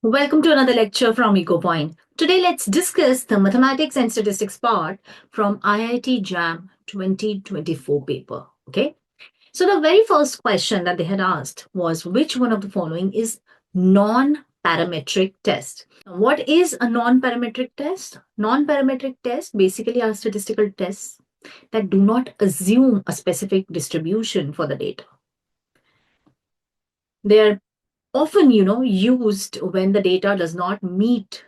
Welcome to another lecture from EcoPoint. Today, let's discuss the mathematics and statistics part from IIT JAM 2024 paper. Okay. So, the very first question that they had asked was which one of the following is non-parametric test? What is a non-parametric test? Non-parametric tests basically are statistical tests that do not assume a specific distribution for the data. They are often, used when the data does not meet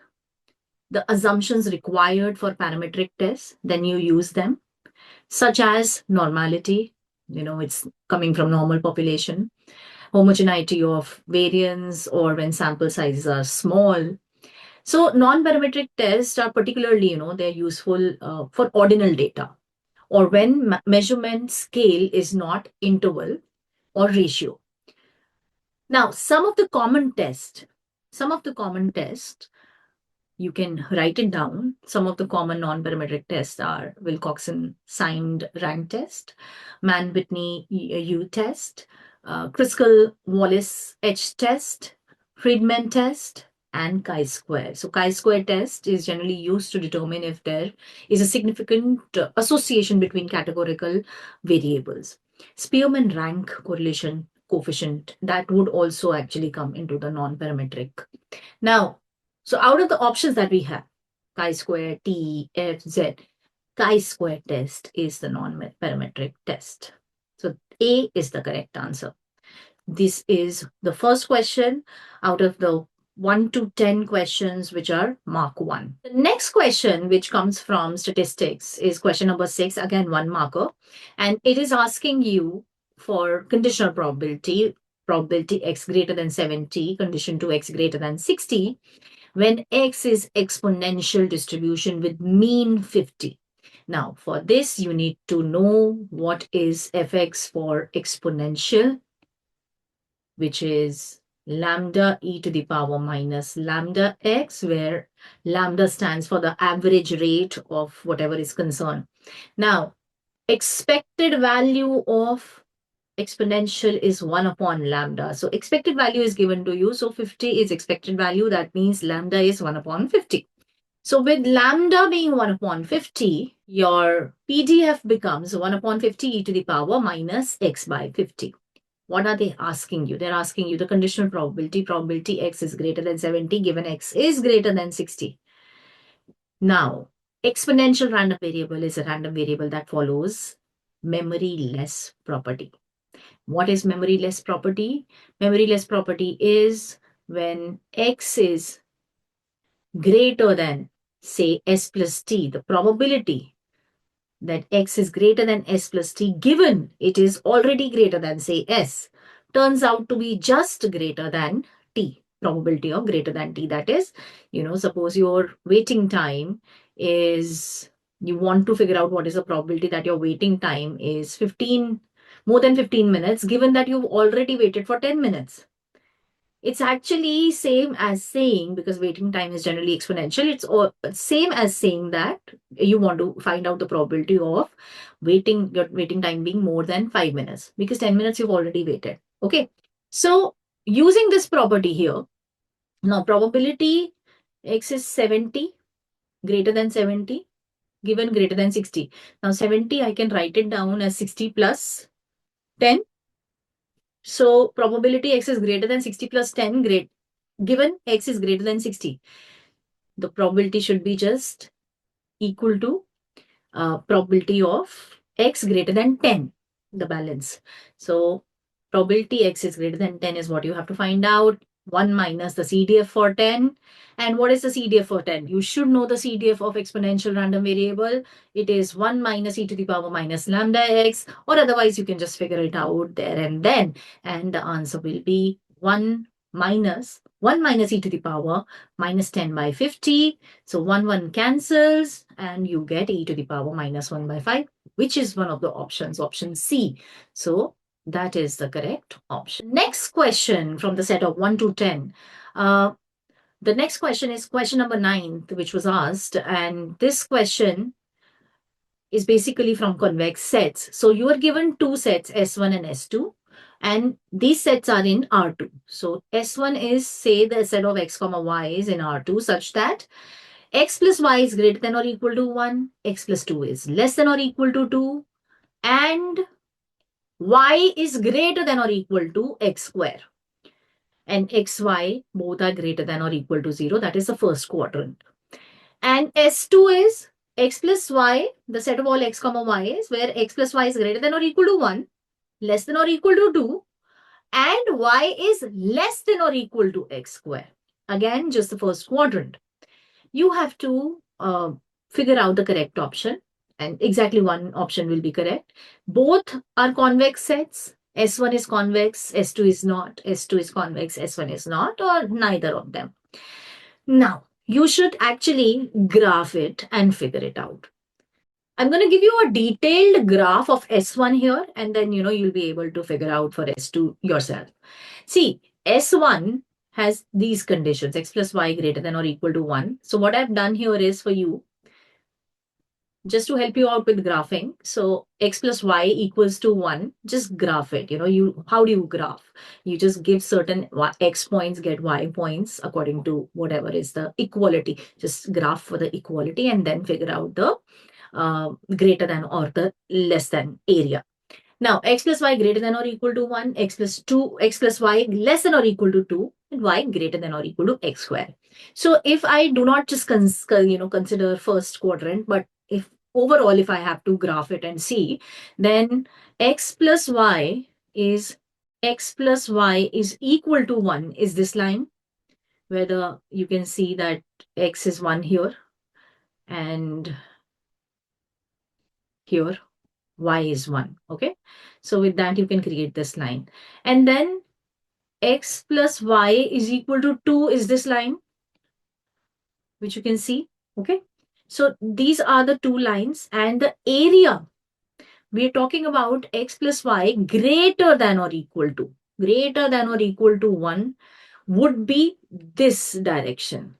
the assumptions required for parametric tests, then you use them, such as normality, it's coming from normal population, homogeneity of variance, or when sample sizes are small. So non-parametric tests are particularly, they're useful for ordinal data or when measurement scale is not interval or ratio. Now, some of the common tests you can write it down. Some of the common non-parametric tests are Wilcoxon signed rank test, Mann-Whitney U test, Kruskal-Wallis H test, Friedman test, and chi-square. So chi-square test is generally used to determine if there is a significant association between categorical variables. Spearman rank correlation coefficient, that would also actually come into the non-parametric. Now, so out of the options that we have, chi-square, T, F, Z, chi-square test is the non-parametric test. So A is the correct answer. This is the first question out of the 1 to 10 questions which are mark 1. The next question which comes from statistics is question number 6, again 1 marker, and it is asking you for conditional probability x greater than 70, condition 2 x greater than 60, when x is exponential distribution with mean 50. Now, for this, you need to know what is fx for exponential, which is lambda e to the power minus lambda x, where lambda stands for the average rate of whatever is concerned. Now, expected value of exponential is 1 upon lambda. So expected value is given to you. So 50 is expected value. That means lambda is 1 upon 50. So with lambda being 1 upon 50, your PDF becomes 1 upon 50 e to the power minus x by 50. What are they asking you? They're asking you the conditional probability x is greater than 70 given x is greater than 60. Now, exponential random variable is a random variable that follows memory-less property. What is memory-less property? Memory-less property is when x is greater than, say, s plus t, the probability that x is greater than s plus t, given it is already greater than, say, s, turns out to be just greater than t, probability of greater than t. That is, suppose your waiting time is, you want to figure out what is the probability that your waiting time is more than 15 minutes, given that you've already waited for 10 minutes. It's actually same as saying, because waiting time is generally exponential, it's all same as saying that you want to find out the probability of your waiting time being more than 5 minutes, because 10 minutes you've already waited. Okay. So using this property here, now probability x is 70, greater than 70, given greater than 60. Now 70, I can write it down as 60 plus 10. So probability x is greater than 60 plus 10, given x is greater than 60. The probability should be just equal to probability of x greater than 10, the balance. So probability x is greater than 10 is what you have to find out. 1 minus the CDF for 10. And what is the CDF for 10? You should know the CDF of exponential random variable. It is 1 minus e to the power minus lambda x, or otherwise you can just figure it out there and then. And the answer will be 1 minus e to the power minus 10 by 50. So 1 cancels and you get e to the power minus 1 by 5, which is one of the options, option C. So that is the correct option. Next question from the set of 1 to 10. The next question is question number 9, which was asked. And this question is basically from convex sets. So you are given two sets, S1 and S2. And these sets are in R2. So S1 is, say, the set of x comma y is in R2 such that x plus y is greater than or equal to 1, x plus 2 is less than or equal to 2, and y is greater than or equal to x square. And x, y both are greater than or equal to 0. That is the first quadrant. And S2 is x plus y, the set of all x comma y is where x plus y is greater than or equal to 1, less than or equal to 2, and y is less than or equal to x square. Again, just the first quadrant. You have to figure out the correct option, and exactly one option will be correct. Both are convex sets. S1 is convex, S2 is not, S2 is convex, S1 is not, or neither of them. Now, you should actually graph it and figure it out. I'm going to give you a detailed graph of S1 here, and then you'll be able to figure out for S2 yourself. See, S1 has these conditions, x plus y greater than or equal to 1. So what I've done here is for you, just to help you out with graphing. So x plus y equals to 1, just graph it. How do you graph? You just give certain x points, get y points according to whatever is the equality. Just graph for the equality and then figure out the greater than or the less than area. Now, x plus y greater than or equal to 1, x plus 2, x plus y less than or equal to 2, and y greater than or equal to x square. So if I do not just consider first quadrant, but if overall, if I have to graph it and see, then x plus y is equal to 1 is this line, where you can see that x is 1 here, and here y is 1. Okay, so with that you can create this line, and then x plus y is equal to 2 is this line, which you can see. Okay, so these are the two lines, and the area we're talking about x plus y greater than or equal to 1 would be this direction.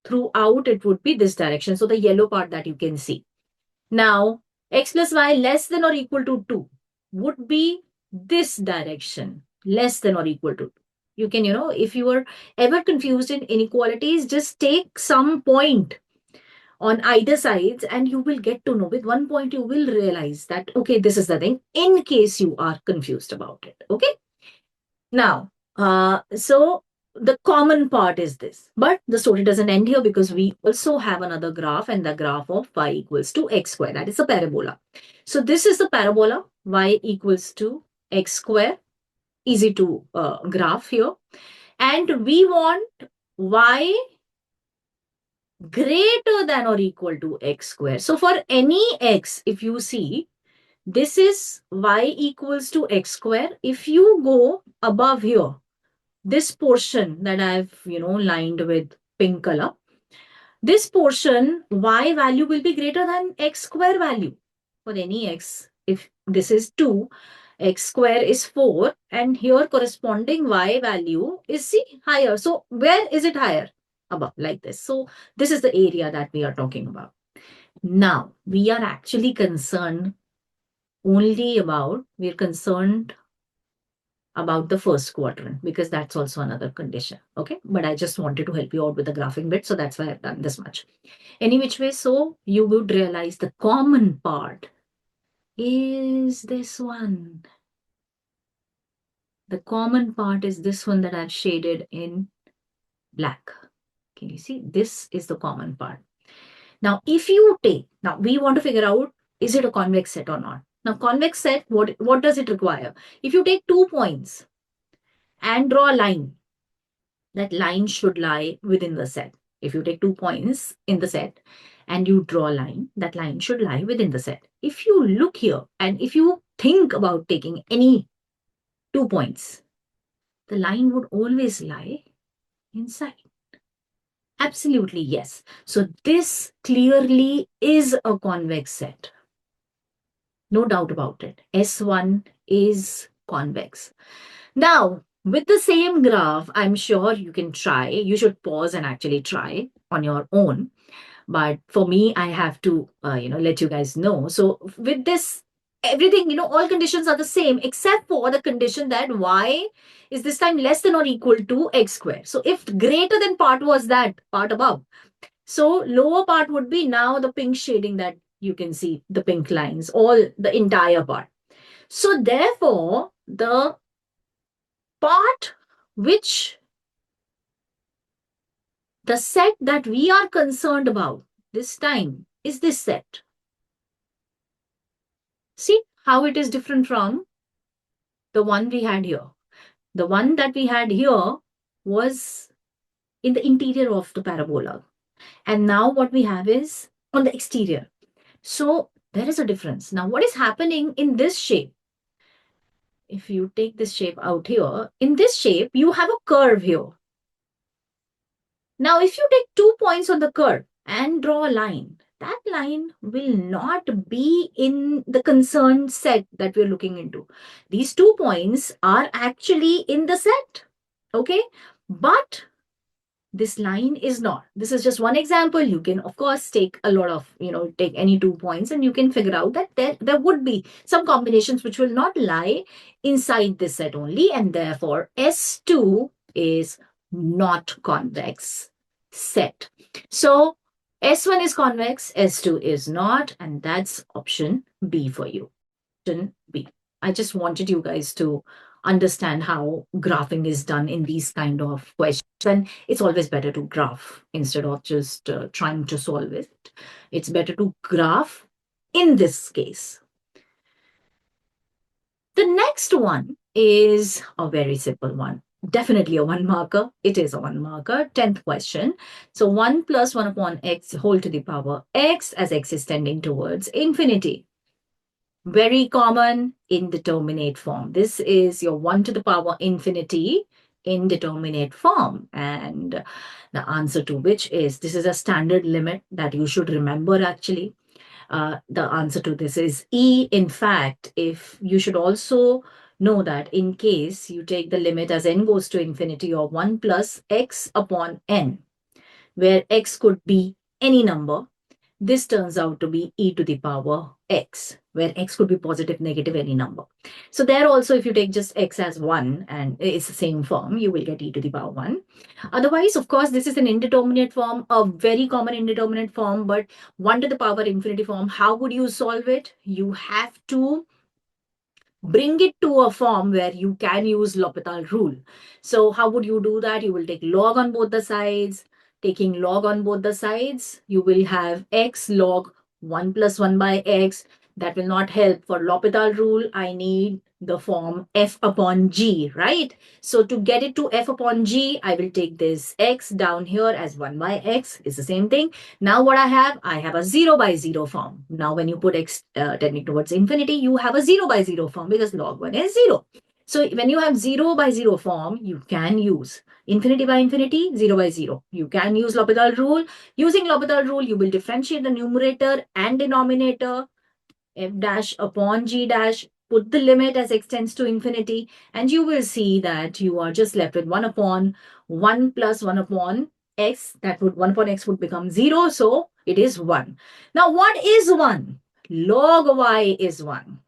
Throughout it would be this direction, so the yellow part that you can see. Now, x plus y less than or equal to 2 would be this direction, less than or equal to 2. You can, if you were ever confused in inequalities, just take some point on either sides and you will get to know. With one point, you will realize that, okay, this is the thing, in case you are confused about it. Okay. Now, so the common part is this, but the story doesn't end here because we also have another graph, and the graph of y equals to x square. That is a parabola. So this is the parabola, y equals to x square. Easy to graph here. And we want y greater than or equal to x square. So for any x, if you see, this is y equals to x square. If you go above here, this portion that I've, lined with pink color, this portion, y value will be greater than x square value for any x. If this is 2, x square is 4, and here corresponding y value is, see, higher. So where is it higher? Above, like this. So this is the area that we are talking about. Now, we are actually concerned we're concerned about the first quadrant, because that's also another condition. Okay, but I just wanted to help you out with the graphing bit, so that's why I've done this much. Any which way, so you would realize the common part is this one. The common part is this one that I've shaded in black. Can you see? This is the common part. Now, if you take, now we want to figure out, is it a convex set or not? Now, convex set, what does it require? If you take 2 points and draw a line, that line should lie within the set. If you take 2 points in the set and you draw a line, that line should lie within the set. If you look here and if you think about taking any 2 points, the line would always lie inside. Absolutely, yes. So this clearly is a convex set. No doubt about it. S1 is convex. Now, with the same graph, I'm sure you can try. You should pause and actually try on your own. But for me, I have to, let you guys know. So with this everything, all conditions are the same except for the condition that y is this time less than or equal to x square. So if greater than part was that part above, so lower part would be now the pink shading that you can see, the pink lines, all the entire part. So therefore, the part which the set that we are concerned about this time is this set. See how it is different from the one we had here. The one that we had here was in the interior of the parabola. And now what we have is on the exterior. So there is a difference. Now what is happening in this shape? If you take this shape out here, in this shape, you have a curve here. Now, if you take 2 points on the curve and draw a line, that line will not be in the concerned set that we're looking into. These 2 points are actually in the set, okay? But this line is not. This is just one example. You can, of course, take a lot of, take any 2 points and you can figure out that there would be some combinations which will not lie inside this set only. And therefore, S2 is not convex set. So S1 is convex, S2 is not, and that's option B for you. Option B. I just wanted you guys to understand how graphing is done in these kind of questions. And it's always better to graph instead of just trying to solve it. It's better to graph in this case. The next one is a very simple one. Definitely a one marker. It is a one marker. 10th question. So 1 plus 1 upon x whole to the power x as x is tending towards infinity. Very common indeterminate form. This is your 1 to the power infinity indeterminate form. And the answer to which is, this is a standard limit that you should remember actually. The answer to this is E. In fact, if you should also know that in case you take the limit as n goes to infinity of 1 plus x upon n, where x could be any number, this turns out to be e to the power x, where x could be positive, negative, any number. So there also, if you take just x as 1 and it's the same form, you will get e to the power 1. Otherwise, of course, this is an indeterminate form, a very common indeterminate form, but 1 to the power infinity form. How would you solve it? You have to bring it to a form where you can use L'Hopital rule. So how would you do that? You will take log on both the sides. Taking log on both the sides, you will have x log 1 plus 1 by x. That will not help. For L'Hopital rule, I need the form f upon g, right? So to get it to f upon g, I will take this x down here as 1 by x. It's the same thing. Now what I have a 0 by 0 form. Now when you put x tending towards infinity, you have a 0 by 0 form because log 1 is 0. So when you have 0 by 0 form, you can use infinity by infinity, 0 by 0. You can use L'Hopital rule. Using L'Hopital rule, you will differentiate the numerator and denominator, f dash upon g dash, put the limit as x tends to infinity, and you will see that you are just left with 1 upon 1 plus 1 upon x. That would 1 upon x would become 0, so it is 1. Now what is 1? Log y is 1.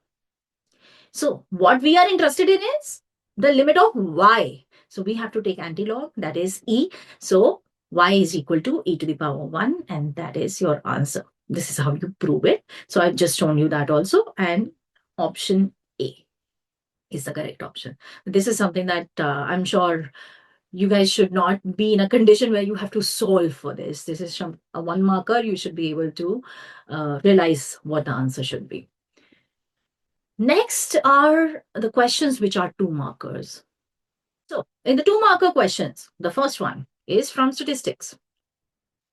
So what we are interested in is the limit of y. So we have to take antilog, that is e. So y is equal to e to the power 1, and that is your answer. This is how you prove it. So I've just shown you that also, and option A is the correct option. This is something that I'm sure you guys should not be in a condition where you have to solve for this. This is a one marker. You should be able to realize what the answer should be. Next are the questions which are 2 markers. So in the 2 marker questions, the first one is from statistics.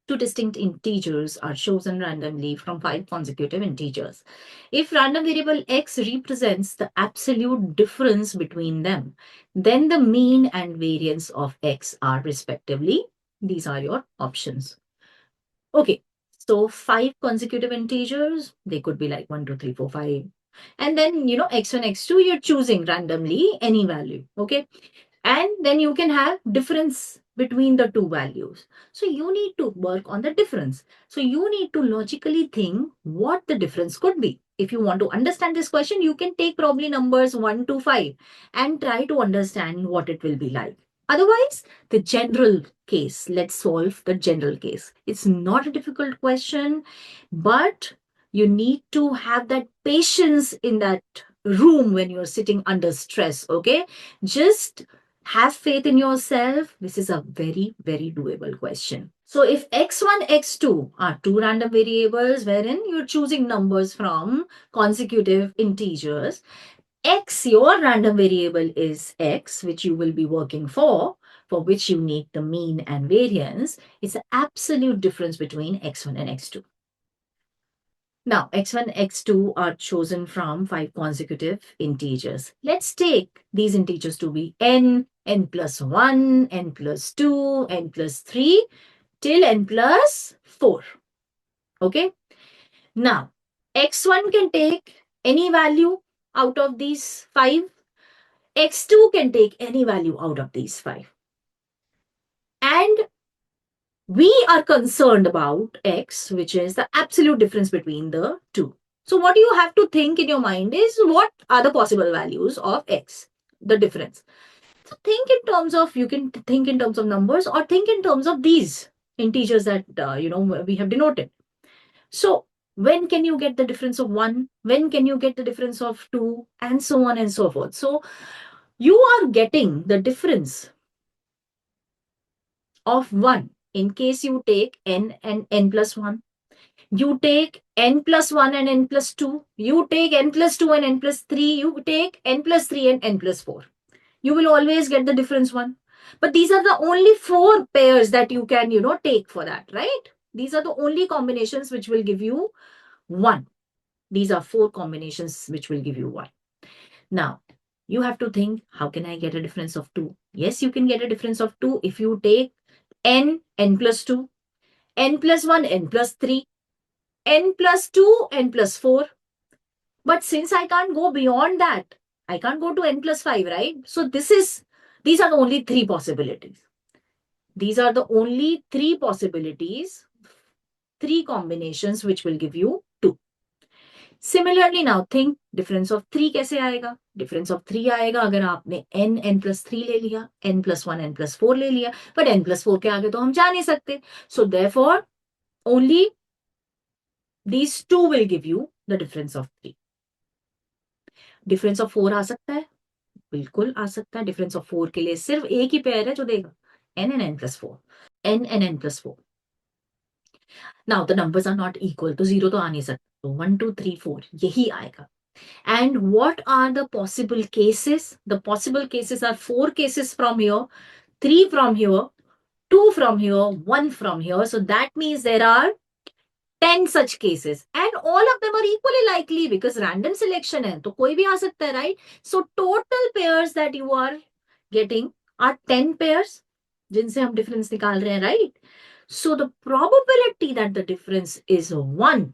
2 distinct integers are chosen randomly from 5 consecutive integers. If random variable x represents the absolute difference between them, then the mean and variance of x are respectively. These are your options. Okay, so 5 consecutive integers, they could be like 1, 2, 3, 4, 5. And then, x1, x2, you're choosing randomly any value, okay? And then you can have difference between the two values. So you need to work on the difference. So you need to logically think what the difference could be. If you want to understand this question, you can take probably numbers 1 to 5 and try to understand what it will be like. Otherwise, the general case, let's solve the general case. It's not a difficult question, but you need to have that patience in that room when you're sitting under stress, okay? Just have faith in yourself. This is a very, very doable question. So if x1, x2 are two random variables wherein you're choosing numbers from consecutive integers, x, your random variable is x, which you will be working for which you need the mean and variance. It's the absolute difference between x1 and x2. Now, x1, x2 are chosen from 5 consecutive integers. Let's take these integers to be n plus 1, n plus 2, n plus 3, till n plus 4. Okay? Now, x1 can take any value out of these 5. x2 can take any value out of these 5. And we are concerned about x, which is the absolute difference between the two. So what you have to think in your mind is, what are the possible values of x, the difference. So think in terms of, you can think in terms of numbers or think in terms of these integers that, we have denoted. So when can you get the difference of 1? When can you get the difference of 2? And so on and so forth. So you are getting the difference of 1 in case you take n and n plus 1. You take n plus 1 and n plus 2. You take n plus 2 and n plus 3. You take n plus 3 and n plus 4. You will always get the difference 1. But these are the only 4 pairs that you can, take for that, right? These are the only combinations which will give you 1. These are 4 combinations which will give you 1. Now, you have to think, how can I get a difference of 2? Yes, you can get a difference of 2 if you take n plus 2, n plus 1, n plus 3, n plus 2, n plus 4. But since I can't go beyond that, I can't go to n plus 5, right? So these are the only 3 possibilities. These are the only 3 possibilities, 3 combinations which will give you 2. Similarly, now think difference of 3 कैसे आएगा? Difference of 3 आएगा अगर आपने n plus 3 ले लिया, n plus 1, n plus 4 ले लिया, but n plus 4 के आगे तो हम जा नहीं सकते. So therefore, only these 2 will give you the difference of 3. Difference of 4 आ सकता है? बिल्कुल आ सकता है. Difference of 4 के लिए सिर्फ एक ही पेयर है जो देगा, n and n plus 4. n and n plus 4. Now the numbers are not equal, तो 0 तो आ नहीं सकता. तो 1, 2, 3, 4 यही आएगा. And what are the possible cases? The possible cases are 4 cases from here, 3 from here, 2 from here, 1 from here. So that means there are 10 such cases, and all of them are equally likely because random selection hai, to koi bhi aa sakta hai, right? So total pairs that you are getting are 10 pairs jinse hum difference nikal rahe hain, right? So the probability that the difference is 1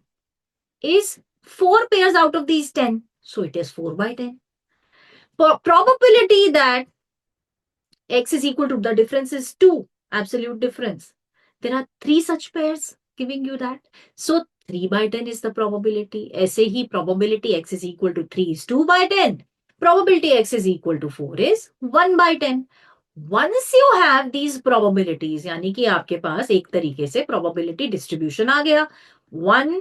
is 4 pairs out of these 10. So it is 4 by 10. Probability that x is equal to the difference is 2, absolute difference. There are 3 such pairs giving you that. So 3 by 10 is the probability. ऐसे ही probability x is equal to 3 is 2 by 10. Probability x is equal to 4 is 1 by 10. Once you have these probabilities, यानी कि आपके पास एक तरीके से probability distribution आ गया. 1,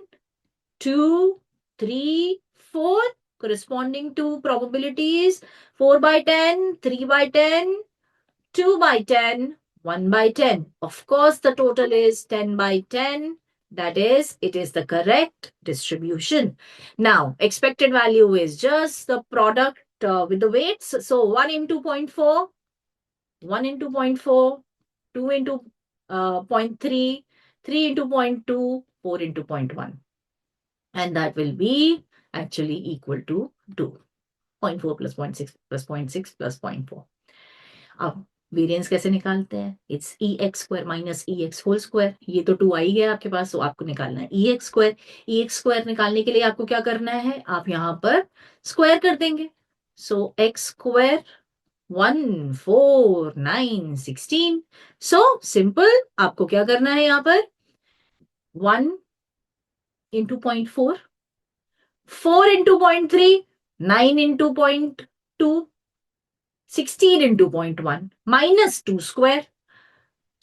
2, 3, 4 corresponding to probabilities 4 by 10, 3 by 10, 2 by 10, 1 by 10. Of course, the total is 10 by 10. That is, it is the correct distribution. Now, expected value is just the product with the weights. So 1 into 0.4, 1 into 0.4, 2 into 0.3, 3 into 0.2, 4 into 0.1. And that will be actually equal to 2. 0.4 plus 0.6 plus 0.6 plus 0.4. अब variance कैसे निकालते हैं? It's E X square minus E X whole square. ये तो 2 आई गया आपके पास, तो आपको निकालना है ई एक्स स्क्वायर. ई एक्स स्क्वायर निकालने के लिए आपको क्या करना है? आप यहाँ पर स्क्वायर कर देंगे. सो एक्स स्क्वायर 1, 4, 9, 16. So simple, आपको क्या करना है यहाँ पर 1 into 0.4, 4 into 0.3, 9 into 0.2, 16 into 0.1 minus 2 square.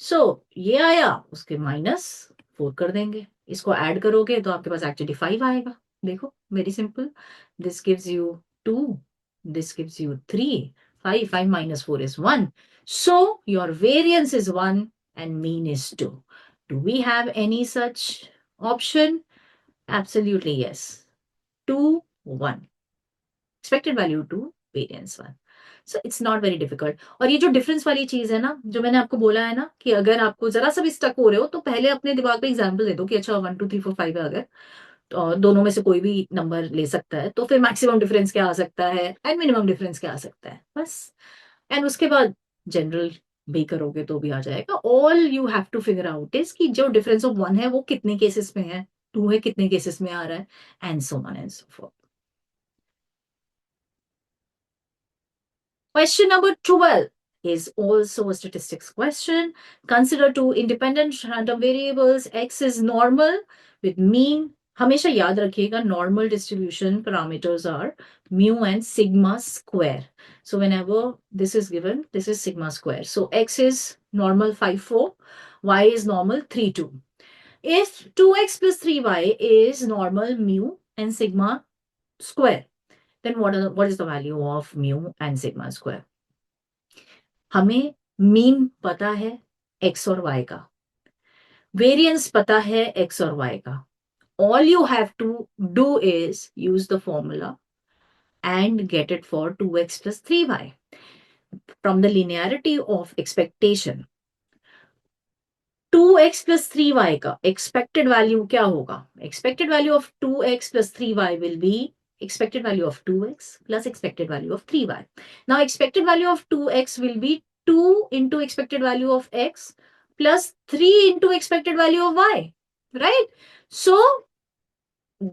सो ये आया, उसके -4 कर देंगे, इसको ऐड करोगे तो आपके पास एक्चुअली 5 आएगा. देखो very simple. This gives you 2, this gives you 3. 5 5 minus 4 is 1. So your variance is 1 and mean is 2. Do we have any such option? Absolutely yes. 2 1. Expected value 2, variance 1. So it's not very difficult. और ये जो difference वाली चीज है ना, जो मैंने आपको बोला है ना, कि अगर आपको जरा सा भी स्टक हो रहे हो तो पहले अपने दिमाग में एग्जाम्पल दे दो कि अच्छा 1 2 3 4 5 है अगर, तो दोनों में से कोई भी नंबर ले सकता है, तो फिर मैक्सिमम डिफरेंस क्या आ सकता है एंड मिनिमम डिफरेंस क्या आ सकता है, बस. एंड उसके बाद जनरल भी करोगे तो भी आ जाएगा. All you have to figure out is कि जो डिफरेंस ऑफ 1 है वो कितने केसेस में है, 2 है कितने केसेस में आ रहा है, and so on and so fourth. Question number 12 is also a statistics question. Consider two independent random variables. X is normal with mean. हमेशा याद रखिएगा normal distribution parameters are mu and sigma square. So whenever this is given, this is sigma square. So X is normal 5 4, Y is normal 3 2. If 2x plus 3y is normal mu and sigma square, then what is the value of mu and sigma square? हमें mean पता है x और y का, variance पता है x और y का. All you have to do is use the formula and get it for 2x plus 3y. From the linearity of expectation, 2x plus 3y का expected value क्या होगा? Expected value of 2x plus 3y will be expected value of 2x plus expected value of 3y. Now expected value of 2x will be 2 into expected value of x plus 3 into expected value of y, right? So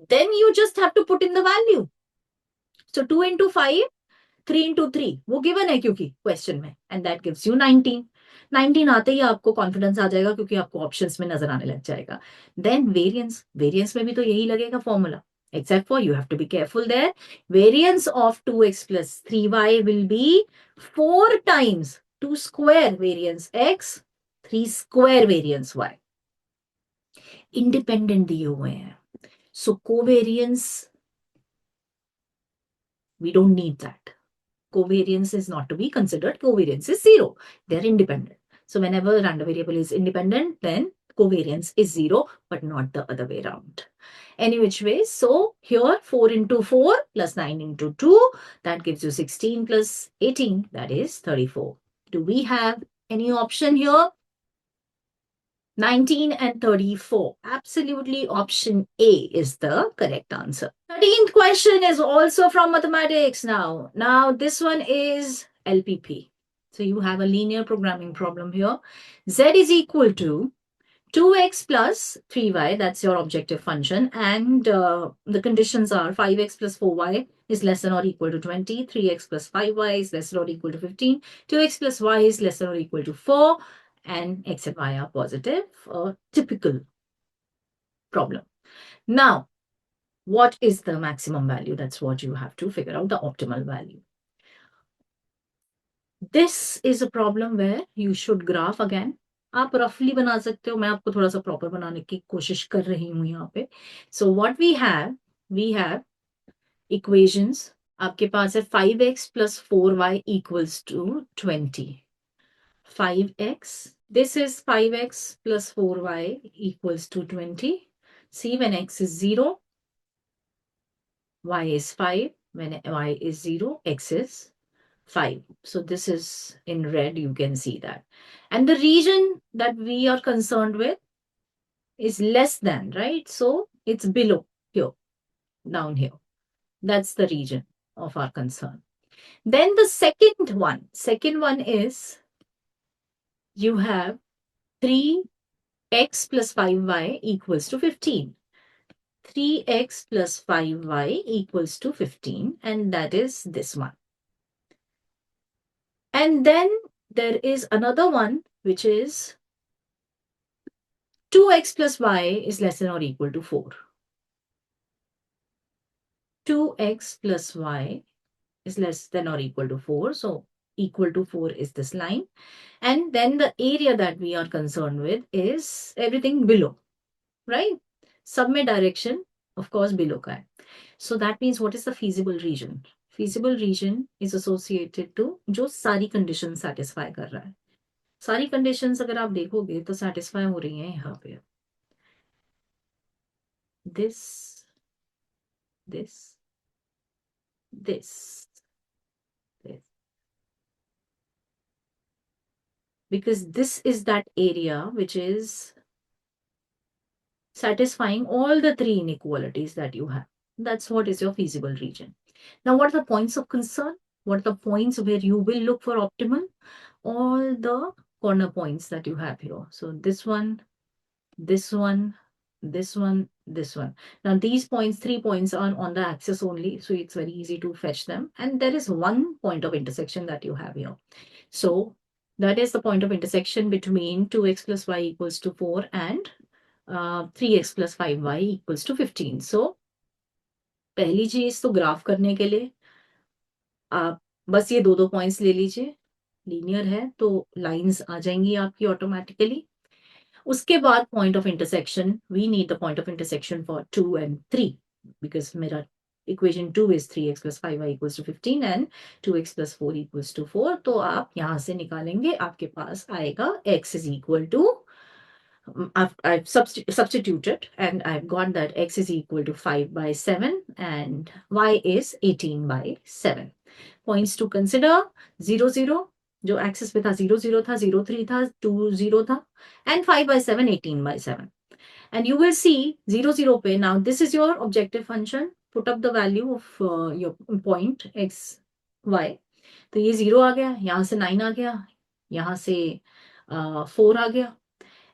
then you just have to put in the value. So 2 into 5, 3 into 3 वो given है क्योंकि question में, and that gives you 19. 19 आते ही आपको confidence आ जाएगा क्योंकि आपको options में नजर आने लग जाएगा. देन वेरिएंस, वेरिएंस में भी तो यही लगेगा formula, except for you have to be careful there. Variance of 2x plus 3y will be 4 times 2 square variance x, 3 square variance y. Independent दिए हुए हैं, सो covariance we don't need that. Covariance is not to be considered. Covariance is 0. They're independent. So whenever a random variable is independent, then covariance is 0, but not the other way around. Any which way. So here 4 into 4 plus 9 into 2, that gives you 16 plus 18, that is 34. Do we have any option here? 19 and 34. Absolutely option A is the correct answer. 13th question is also from mathematics now. Now this one is LPP. So you have a linear programming problem here. Z is equal to 2x plus 3y, that's your objective function, and the conditions are 5x plus 4y is less than or equal to 20, 3x plus 5y is less than or equal to 15, 2x plus y is less than or equal to 4, and x and y are positive. Typical problem. Now, what is the maximum value? That's what you have to figure out, the optimal value. This is a problem where you should graph again. आप रफली बना सकते हो, मैं आपको थोड़ा सा proper बनाने की कोशिश कर रही हूं यहाँ पे. So what we have equations. आपके पास है 5x plus 4y equals to 20. 5x, this is 5x plus 4y equals to 20. See, when x is 0, y is 5. When y is 0, x is 5. So this is in red, you can see that. And the region that we are concerned with is less than, right? So it's below here, down here. That's the region of our concern. Then the second one is you have 3x plus 5y equals to 15. 3x plus 5y equals to 15, and that is this one. And then there is another one, which is 2x plus y is less than or equal to 4. 2x plus y is less than or equal to 4. So equal to 4 is this line. And then the area that we are concerned with is everything below, right? Submit direction, of course, below का है. So that means what is the feasible region? Feasible region is associated to जो सारी conditions satisfy कर रहा है. सारी conditions अगर आप देखोगे तो satisfy हो रही हैं यहाँ पे. This, this, this, this. Because this is that area which is satisfying all the three inequalities that you have. That's what is your feasible region. Now, what are the points of concern? What are the points where you will look for optimal? All the corner points that you have here. So this one, this one, this one, this one. Now these points, 3 points are on the axis only. So it's very easy to fetch them. And there is one point of intersection that you have here. So that is the point of intersection between 2x plus y equals to 4 and 3x plus 5y equals to 15. So पहली चीज तो graph करने के लिए आप बस ये दो पॉइंट्स ले लीजिए, लीनियर है तो लाइंस आ जाएंगी आपकी ऑटोमेटिकली. उसके बाद point of intersection, we need the point of intersection for 2 and 3 because मेरा equation 2 is 3x plus 5y equals to 15 and 2x plus 4 equals to 4. तो आप यहां से निकालेंगे, आपके पास आएगा x is equal to I've substituted and I've got that x is equal to 5 by 7 and y is 18 by 7. Points to consider 0, 0, जो axis पे था 0, 0 था, 0, 3 था, 2, 0 था, and 5 by 7, 18 by 7. And you will see 0, 0 पे, now this is your objective function, put up the value of your point x, y. तो ये 0 आ गया, यहाँ से 9 आ गया, यहाँ से 4 आ गया.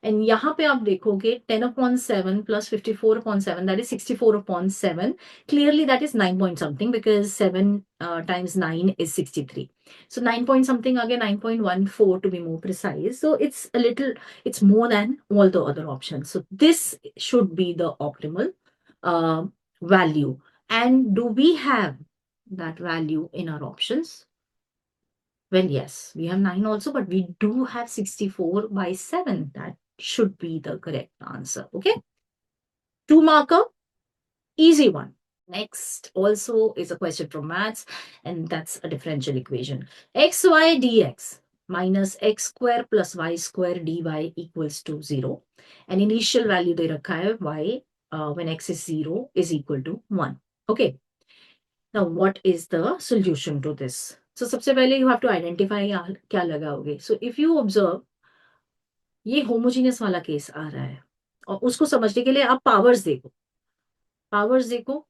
And यहाँ पे आप देखोगे 10/7 plus 54/7, that is 64/7. Clearly that is 9 point something because 7 times 9 is 63. So 9 point something again, 9.14 to be more precise. So it's more than all the other options. So this should be the optimal value. And do we have that value in our options? Well, yes, we have 9 also, but we do have 64 by 7. That should be the correct answer. Okay. 2 marker, easy one. Next also is a question from maths, and that's a differential equation. xy dx minus x square plus y square dy equals to 0. And initial value दे रखा है y when x is 0 is equal to 1. Okay. Now, what is the solution to this? So, सबसे पहले you have to identify क्या लगाओगे. So, if you observe, ये homogeneous वाला case आ रहा है और उसको समझने के लिए आप पावर्स देखो,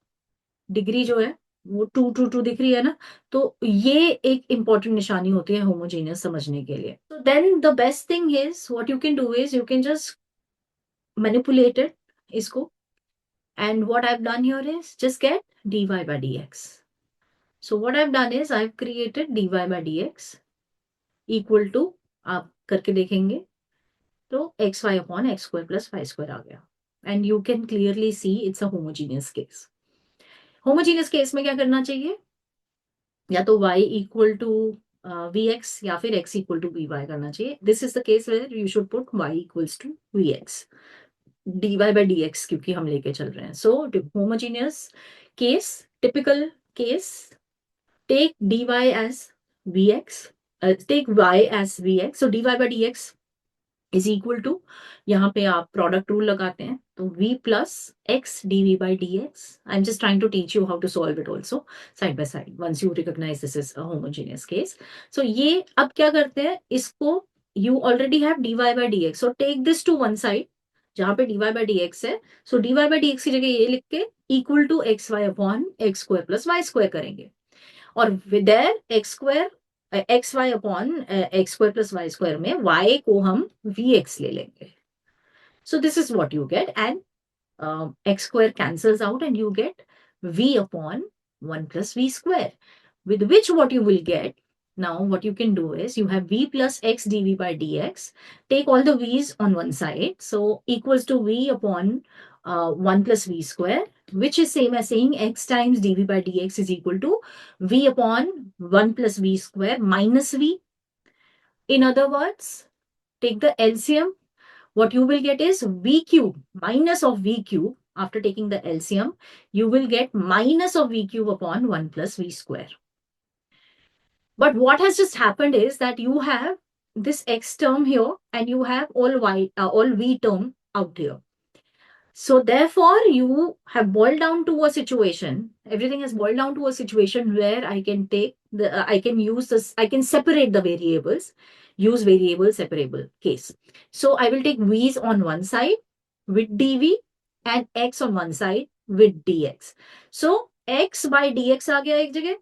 डिग्री जो है वो 2 2 2 दिख रही है ना, तो ये एक इंपॉर्टेंट निशानी होती है होमोजेनियस समझने के लिए. So then the best thing is what you can do is you can just manipulate it इसको, and what I've done here is just get dy by dx. So what I've done is I've created dy by dx equal to, आप करके देखेंगे तो xy upon x square plus y square आ गया. And you can clearly see it's a homogeneous case. Homogeneous case में क्या करना चाहिए, या तो y equal to vx या फिर x equal to vy करना चाहिए. This is the case where you should put y equals to vx. dy by dx क्योंकि हम लेके चल रहे हैं. So homogeneous case, typical case, take dy as vx, take y as vx. So dy by dx is equal to, यहाँ पे आप product rule लगाते हैं तो v plus x dv by dx. I'm just trying to teach you how to solve it also side by side once you recognize this is a homogeneous case. So ये अब क्या करते हैं, इसको you already have dy by dx, so take this to one side जहाँ पे dy by dx है. So dy by dx की जगह ये लिख के equal to xy upon x square plus y square करेंगे, और with x square X Y upon X square plus Y square में y को हम वी एक्स ले लेंगे. So this is what you get, and X square cancels out and you get v upon 1 plus v square, with which what you will get, Now, what you can do is you have v plus x dv by dx. Take all the v's on one side. So equals to v upon 1 plus v square, which is same as saying x times dv by dx is equal to v upon 1 plus v square minus v. In other words, take the LCM. What you will get is v cube minus of v cube. After taking the LCM, you will get minus of v cube upon 1 plus v square. But what has just happened is that you have this x term here and you have all v term out here. So therefore, you have boiled down to a situation. Everything has boiled down to a situation where I can take I can use this. I can separate the variables. Use variable separable case. So I will take v's on one side with dv and x on one side with dx. So x by dx आ गया एक जगह.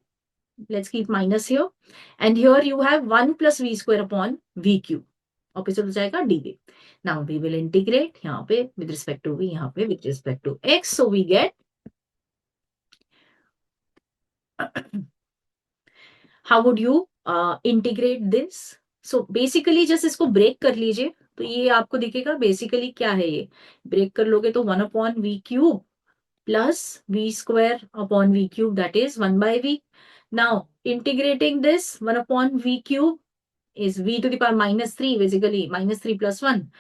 Let's keep minus here. And here you have 1 plus v square upon v cube. Opposite हो जाएगा dv. Now we will integrate यहाँ पे with respect to v, यहाँ पे with respect to x. So we get how would you integrate this? So basically just इसको break कर लीजिए. तो ये आपको दिखेगा basically क्या है ये. Break कर लोगे तो 1 upon v cube plus v square upon v cube, that is 1 by v. Now integrating this 1 upon v cube is v to the power minus 3, basically minus 3 plus 1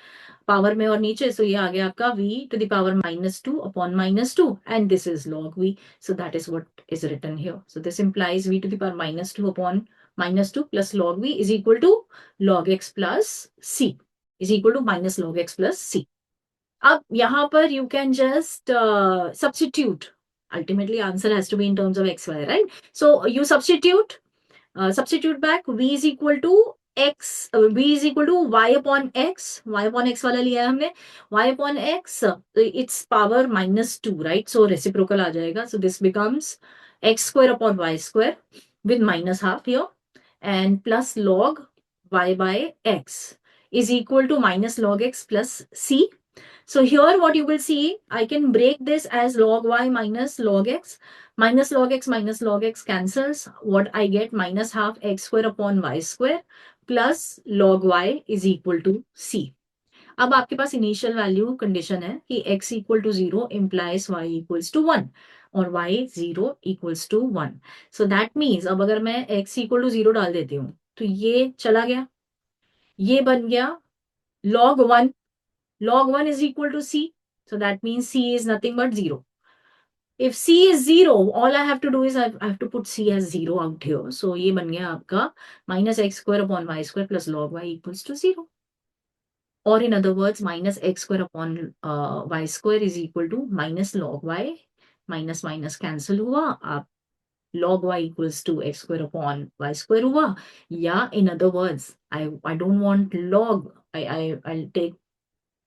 power में और नीचे. So ये आ गया आपका v to the power minus 2 upon minus 2 and this is log v. So that is what is written here. So this implies v to the power minus 2 upon minus 2 plus log v is equal to log x plus c is equal to minus log x plus c. अब यहाँ पर you can just substitute. Ultimately answer has to be in terms of x, y, right? So you substitute back v is equal to x, v is equal to y upon x वाला लिया है हमने. Y upon x, its power minus 2, right? So reciprocal आ जाएगा. So this becomes x square upon y square with minus half here and plus log y by x is equal to minus log x plus c. So here what you will see, I can break this as log y minus log x. Minus log x cancels. What I get, minus half x square upon y square plus log y is equal to c. अब आपके पास initial value condition है कि x equal to 0 implies y equals to 1 और y 0 equals to 1. So that means अब अगर मैं x equal to 0 डाल देती हूँ तो ये चला गया, ये बन गया log 1. Log 1 is equal to c. So that means c is nothing but 0. If c is 0, all I have to do is I have to put c as 0 out here. So ये बन गया आपका minus x square upon y square plus log y equals to 0. Or in other words, minus x square upon y square is equal to minus log y. Minus minus cancel हुआ, आप log y equals to x square upon y square हुआ. Yeah, in other words, I don't want log. I'll take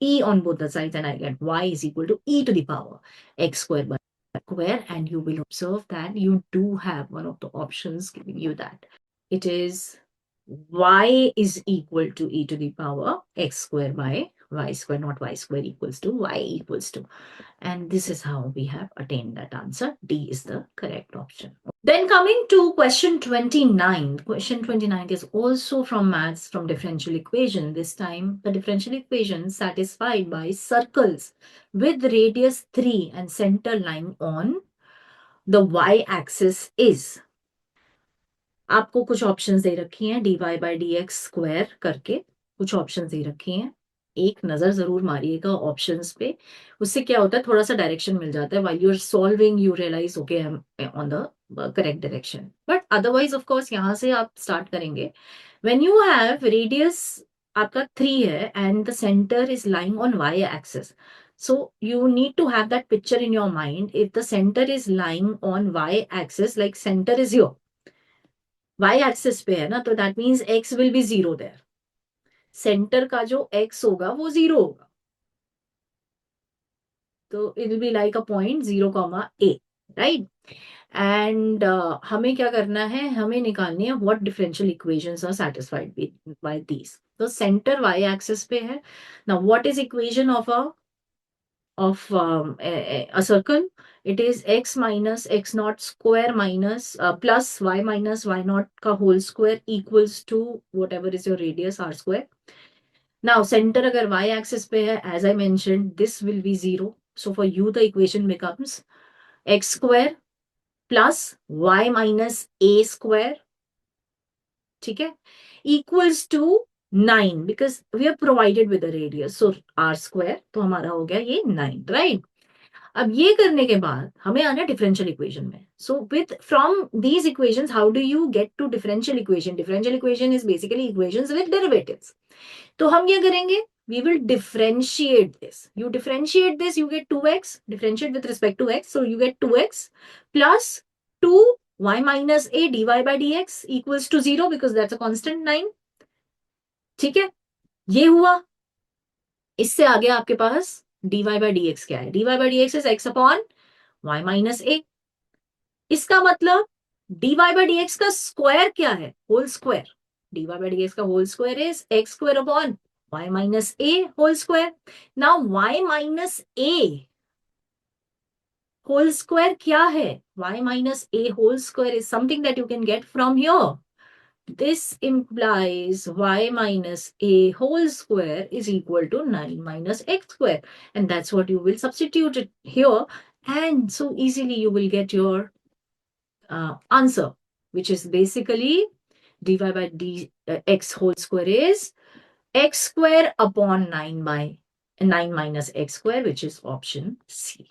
e on both the sides and I get y is equal to e to the power x square by square. And you will observe that you do have one of the options giving you that. It is y is equal to e to the power x square by y square, not y square equals to y equals to. And this is how we have attained that answer. D is the correct option. Then coming to question 29. Question 29 is also from maths, from differential equation. This time the differential equation satisfied by circles with radius 3 and center lying on the y-axis is. आपको कुछ options दे रखी हैं dy by dx square करके, कुछ options दे रखी हैं. एक नजर जरूर मारिएगा ऑप्शंस पे. उससे क्या होता है, थोड़ा सा डायरेक्शन मिल जाता है. While you are solving you realise okay I am on the correct direction. But otherwise of course यहाँ से आप स्टार्ट करेंगे. व्हेन यू हैव रेडियस आपका 3 है and the centre is lying on y axis. So you need to have that picture in your mind. If the center is lying on y axis, like center is here, y axis पे है ना, तो that means x will be 0 there. Centre का जो x होगा वो 0 होगा. तो it will be like a point 0, a, right. And हमें क्या करना है, हमें निकालनी है what differential equations are satisfied by these. तो सेंटर y एक्सिस पे है. Now what is equation of a of a circle, it is x minus x naught square minus plus y minus y naught ka whole square equals to whatever is your radius r square. Now center agar y axis pe hai, as I mentioned, this will be 0. So for you the equation becomes x square plus y minus a square, ठीक है, equals to 9 because we are provided with a radius. So r square तो हमारा हो गया ये 9, right? अब ये करने के बाद हमें आना डिफरेंशियल इक्वेशन में. So with from these equations how do you get to differential equation? Differential equation is basically equations with derivatives. तो हम क्या करेंगे? We will differentiate this. You differentiate this, you get 2x. Differentiate with respect to x. So you get 2x plus 2y minus a dy by dx equals to 0 because that's a constant 9. ठीक है, ये हुआ. इससे आगे आपके पास dy by dx क्या है? dy by dx is x upon y minus a. इसका मतलब dy by dx का स्क्वायर क्या है? Whole square. dy by dx का whole square is x square upon y minus a whole square. Now y minus a whole square क्या है? Y minus a whole square is something that you can get from here. This implies y minus a whole square is equal to 9 minus x square. And that's what you will substitute it here. And so easily you will get your answer, which is basically dy by x whole square is x square upon 9 by 9 minus x square, which is option C.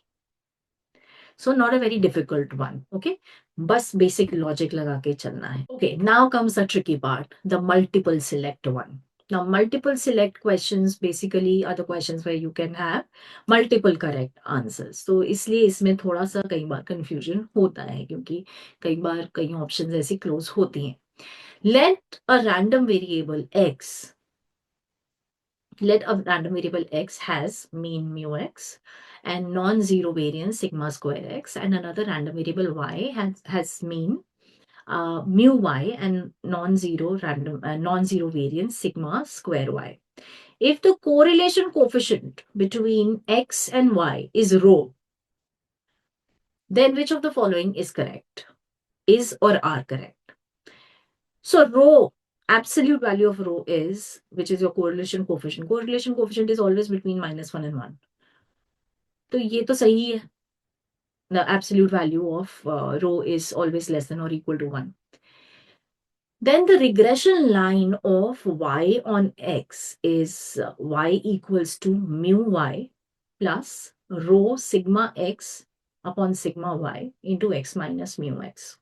So not a very difficult one. Okay, bus basic logic लगा के चलना है. Okay, now comes the tricky part, the multiple select one. Now multiple select questions basically are the questions where you can have multiple correct answers. तो इसलिए इसमें थोड़ा सा कई बार confusion होता है क्योंकि कई बार कई options ऐसी close होती हैं. Let a random variable x has mean mu x and non-zero variance sigma square x, and another random variable y has mean mu y and non-zero variance sigma square y. If the correlation coefficient between x and y is rho, then which of the following is correct? Is or are correct? So rho, absolute value of rho is, which is your correlation coefficient. Correlation coefficient is always between -1 and 1. तो ये तो सही है. The absolute value of rho is always less than or equal to 1. Then the regression line of y on x is y equals to mu y plus rho sigma x upon sigma y into x minus mu x.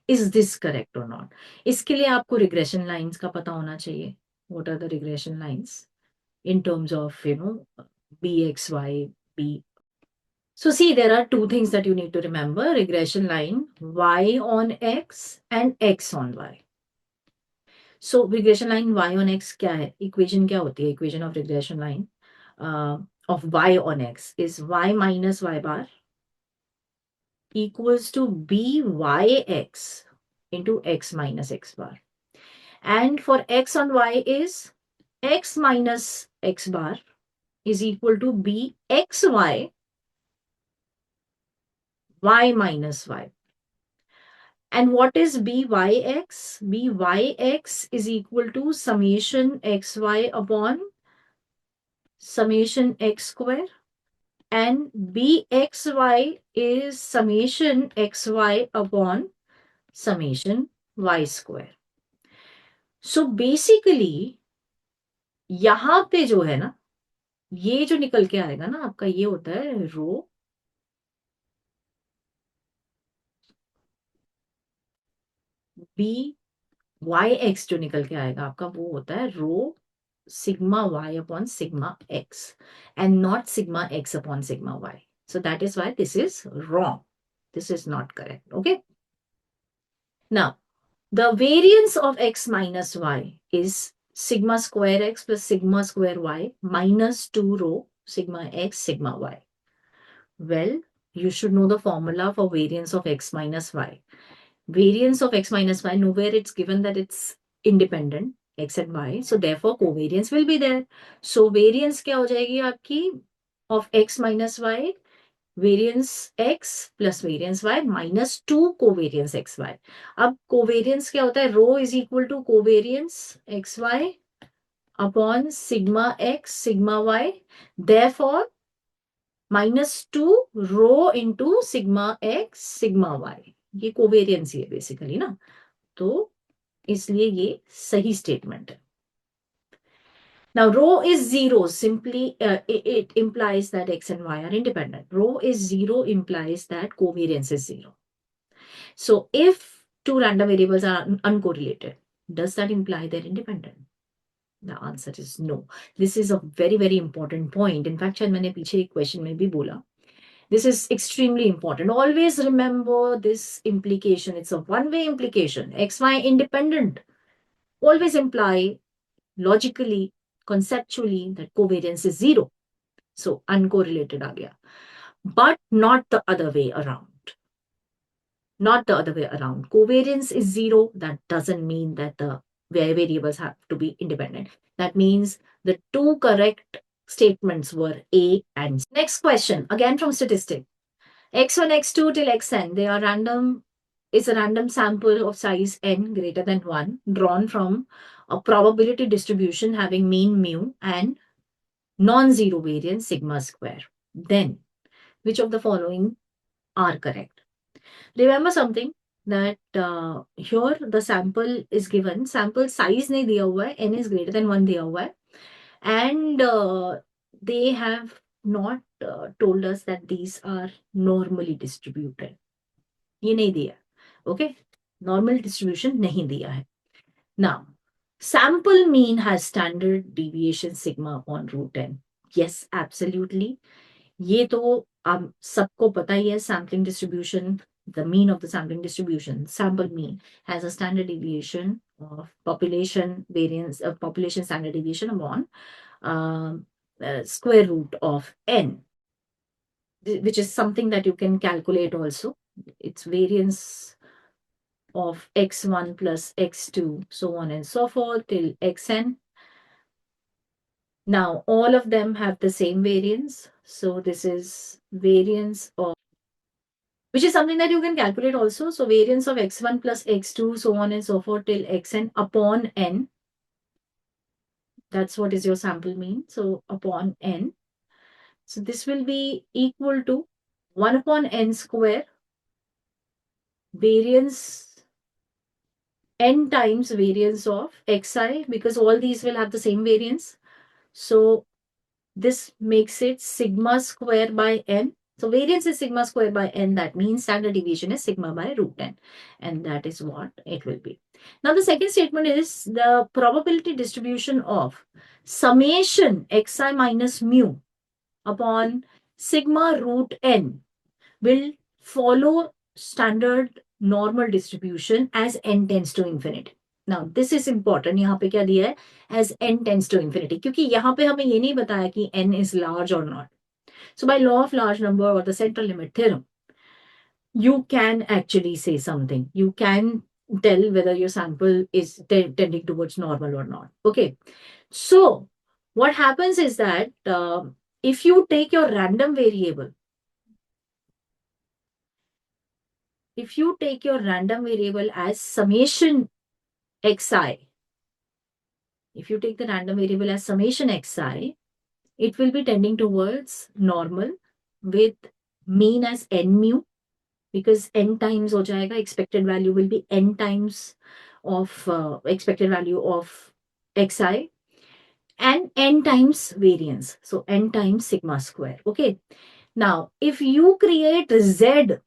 Is this correct or not? इसके लिए आपको regression lines का पता होना चाहिए. What are the regression lines in terms of, bxy, b? So see, there are two things that you need to remember. Regression line, y on x and x on y. So regression line y on x क्या है? Equation क्या होती है? Equation of regression line of y on x is y minus y bar equals to byx into x minus x bar. And for x on y is x minus x bar is equal to bxy y minus y. And what is byx? Byx is equal to summation xy upon summation x square, and bxy is summation xy upon summation y square. So basically यहाँ पे जो है ना, ये जो निकल के आएगा ना आपका, ये होता है रो बी वाई एक्स, जो निकल के आएगा आपका वो होता है रो sigma y upon sigma x and not sigma x upon sigma y. So that is why this is wrong. This is not correct. Okay. Now, the variance of x minus y is sigma square x plus sigma square y minus 2 rho sigma x sigma y. Well, you should know the formula for variance of x minus y. Variance of x minus y, nowhere it's given that it's independent. x and y, so therefore covariance will be there. So variance क्या हो जाएगी आपकी of x minus y, variance x plus variance y minus 2 covariance x y. अब covariance क्या होता है? Rho is equal to covariance x Y upon sigma x sigma y, therefore minus 2 rho into sigma x sigma y. ये covariance ही है basically ना, तो इसलिए ये सही स्टेटमेंट है. Now, rho is 0. Simply, it implies that x and y are independent. Rho is 0 implies that covariance is 0. So, if two random variables are uncorrelated, does that imply they're independent? The answer is no. This is a very, very important point. In fact, शायद मैंने पीछे एक question में भी बोला. This is extremely important. Always remember this implication. It's a one-way implication. X, Y independent always imply logically, conceptually, that covariance is 0. So uncorrelated aa gaya. But not the other way around. Not the other way around. Covariance is 0. That doesn't mean that the variables have to be independent. That means the two correct statements were A and C. Next question, again from statistic. X1, X2 till Xn, they are random. It's a random sample of size n greater than 1 drawn from a probability distribution having mean mu and non-zero variance sigma square. Then, which of the following are correct? Remember something, that here the sample is given, sample size नहीं दिया हुआ है, n is greater than 1 दिया हुआ है, and they have not told us that these are normally distributed. ये नहीं दिया, okay? Normal distribution नहीं दिया है. Now, sample mean has standard deviation sigma upon root n. Yes, absolutely. ये तो आप सबको पता ही है. Sampling distribution, the mean of the sampling distribution, sample mean has a standard deviation of population variance of population standard deviation upon square root of n, which is something that you can calculate also. It's variance of x1 plus x2, so on and so forth till xn. Now, all of them have the same variance. So this is variance of, which is something that you can calculate also. So variance of x1 plus x2, so on and so forth till xn upon n. That's what is your sample mean. So upon n. So this will be equal to 1 upon n square variance n times variance of xi, because all these will have the same variance. So this makes it sigma square by n. So variance is sigma square by n. That means standard deviation is sigma by root n. And that is what it will be. Now the second statement is the probability distribution of summation xi minus mu upon sigma root n will follow standard normal distribution as n tends to infinity. Now this is important. यहाँ पे क्या दिया है? As n tends to infinity. क्योंकि यहाँ पे हमें ये नहीं बताया कि n is large or not. So by law of large number or the central limit theorem, you can actually say something. You can tell whether your sample is tending towards normal or not. Okay. So what happens is that if you take your random variable, as summation xi, if you take the random variable as summation xi, it will be tending towards normal with mean as n mu, because n times ho jayega, expected value will be n times of expected value of xi, and n times variance. So n times sigma square. Okay. Now, if you create z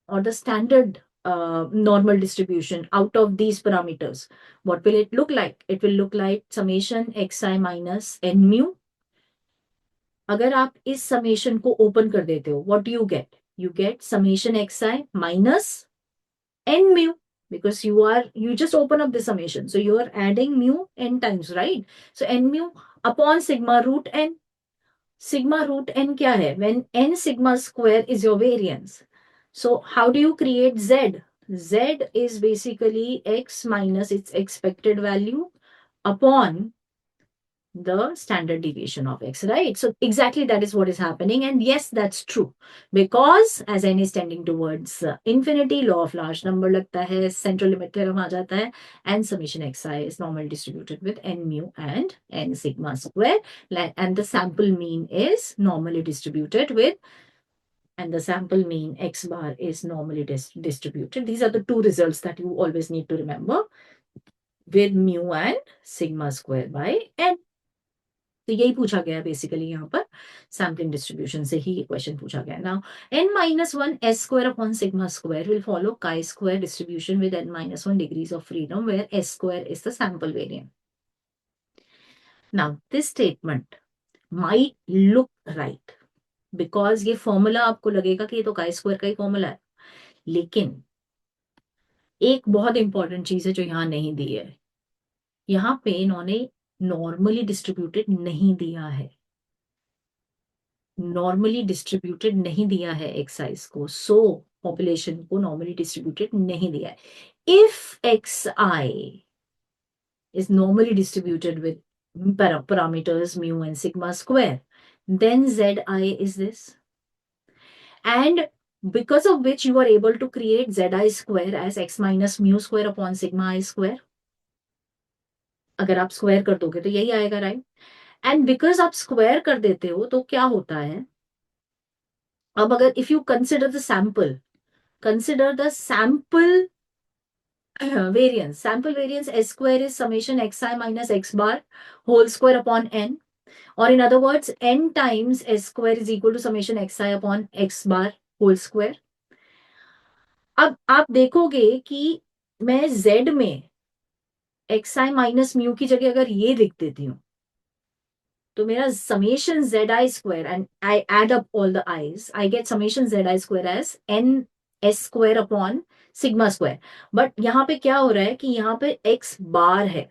or the standard normal distribution out of these parameters, what will it look like? It will look like summation xi minus n mu. अगर आप इस summation को open कर देते हो, what do you get? You get summation xi minus n mu, because you just open up the summation. So you are adding mu n times, right? So n mu upon sigma root n. Sigma root n क्या है? When n sigma square is your variance. So how do you create z? Z is basically x minus its expected value upon the standard deviation of x, right? So exactly that is what is happening. And yes, that's true. Because as n is tending towards infinity, law of large number लगता है, central limit theorem आ जाता है, and summation xi is normally distributed with n mu and n sigma square. And the sample mean is normally distributed with, and the sample mean x bar is normally distributed. These are the two results that you always need to remember, with mu and sigma square by n. तो यही पूछा गया है basically यहाँ पर, sampling distribution से ही question पूछा गया है. Now n-1 s square upon sigma square will follow chi-square distribution with n-1 degrees of freedom where s square is the sample variant. Now this statement might look right because ये formula आपको लगेगा कि ये तो chi-square का ही formula है, लेकिन एक बहुत इंपॉर्टेंट चीज है जो यहाँ नहीं दी है. यहाँ पे इन्होंने नॉर्मली डिस्ट्रीब्यूटेड नहीं दिया है, नॉर्मली डिस्ट्रीब्यूटेड नहीं दिया है एक्साइज को, सो पॉपुलेशन को नॉर्मली डिस्ट्रीब्यूटेड नहीं दिया है. If x I is normally distributed with parameters mu and sigma square, then zi is this, and because of which you are able to create zi square as x minus mu square upon sigma I square. अगर आप square कर दोगे तो यही आएगा, right? And because आप square कर देते हो तो क्या होता है, अब अगर if you consider the sample, consider the sample variance. Sample variance S square is summation xi minus x bar whole square upon n. Or in other words, n times S square is equal to summation xi upon x bar whole square. अब आप देखोगे कि मैं z में xi minus mu की जगह अगर ये लिख देती हूँ तो मेरा summation zi square, and I add up all the i's, I get summation zi square as n s square upon sigma square. But यहाँ पे क्या हो रहा है कि यहाँ पे x बार है,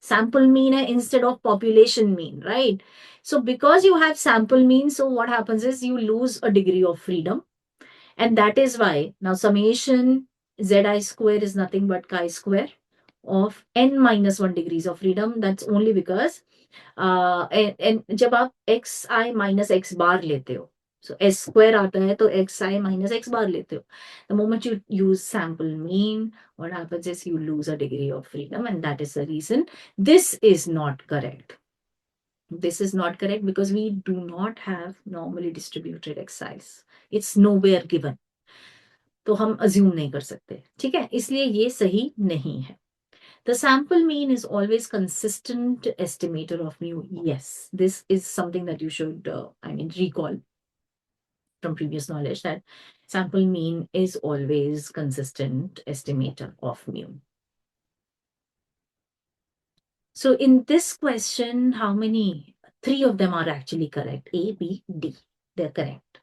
sample mean है instead of population mean, right? So because you have sample mean, so what happens is you lose a degree of freedom, and that is why now summation zi square is nothing but chi square of n minus 1 degrees of freedom. That's only because जब आप X I minus X bar लेते हो, so S square आता है तो X I minus X bar लेते हो, the moment you use sample mean what happens is you lose a degree of freedom, and that is the reason this is not correct. This is not correct because we do not have normally distributed excise. It's nowhere given. तो हम assume नहीं कर सकते, ठीक है, इसलिए ये सही नहीं है. The sample mean is always consistent estimator of mu. Yes, this is something that you should, recall from previous knowledge, that sample mean is always consistent estimator of mu. So in this question, how many? 3 of them are actually correct. A, B, D. They're correct.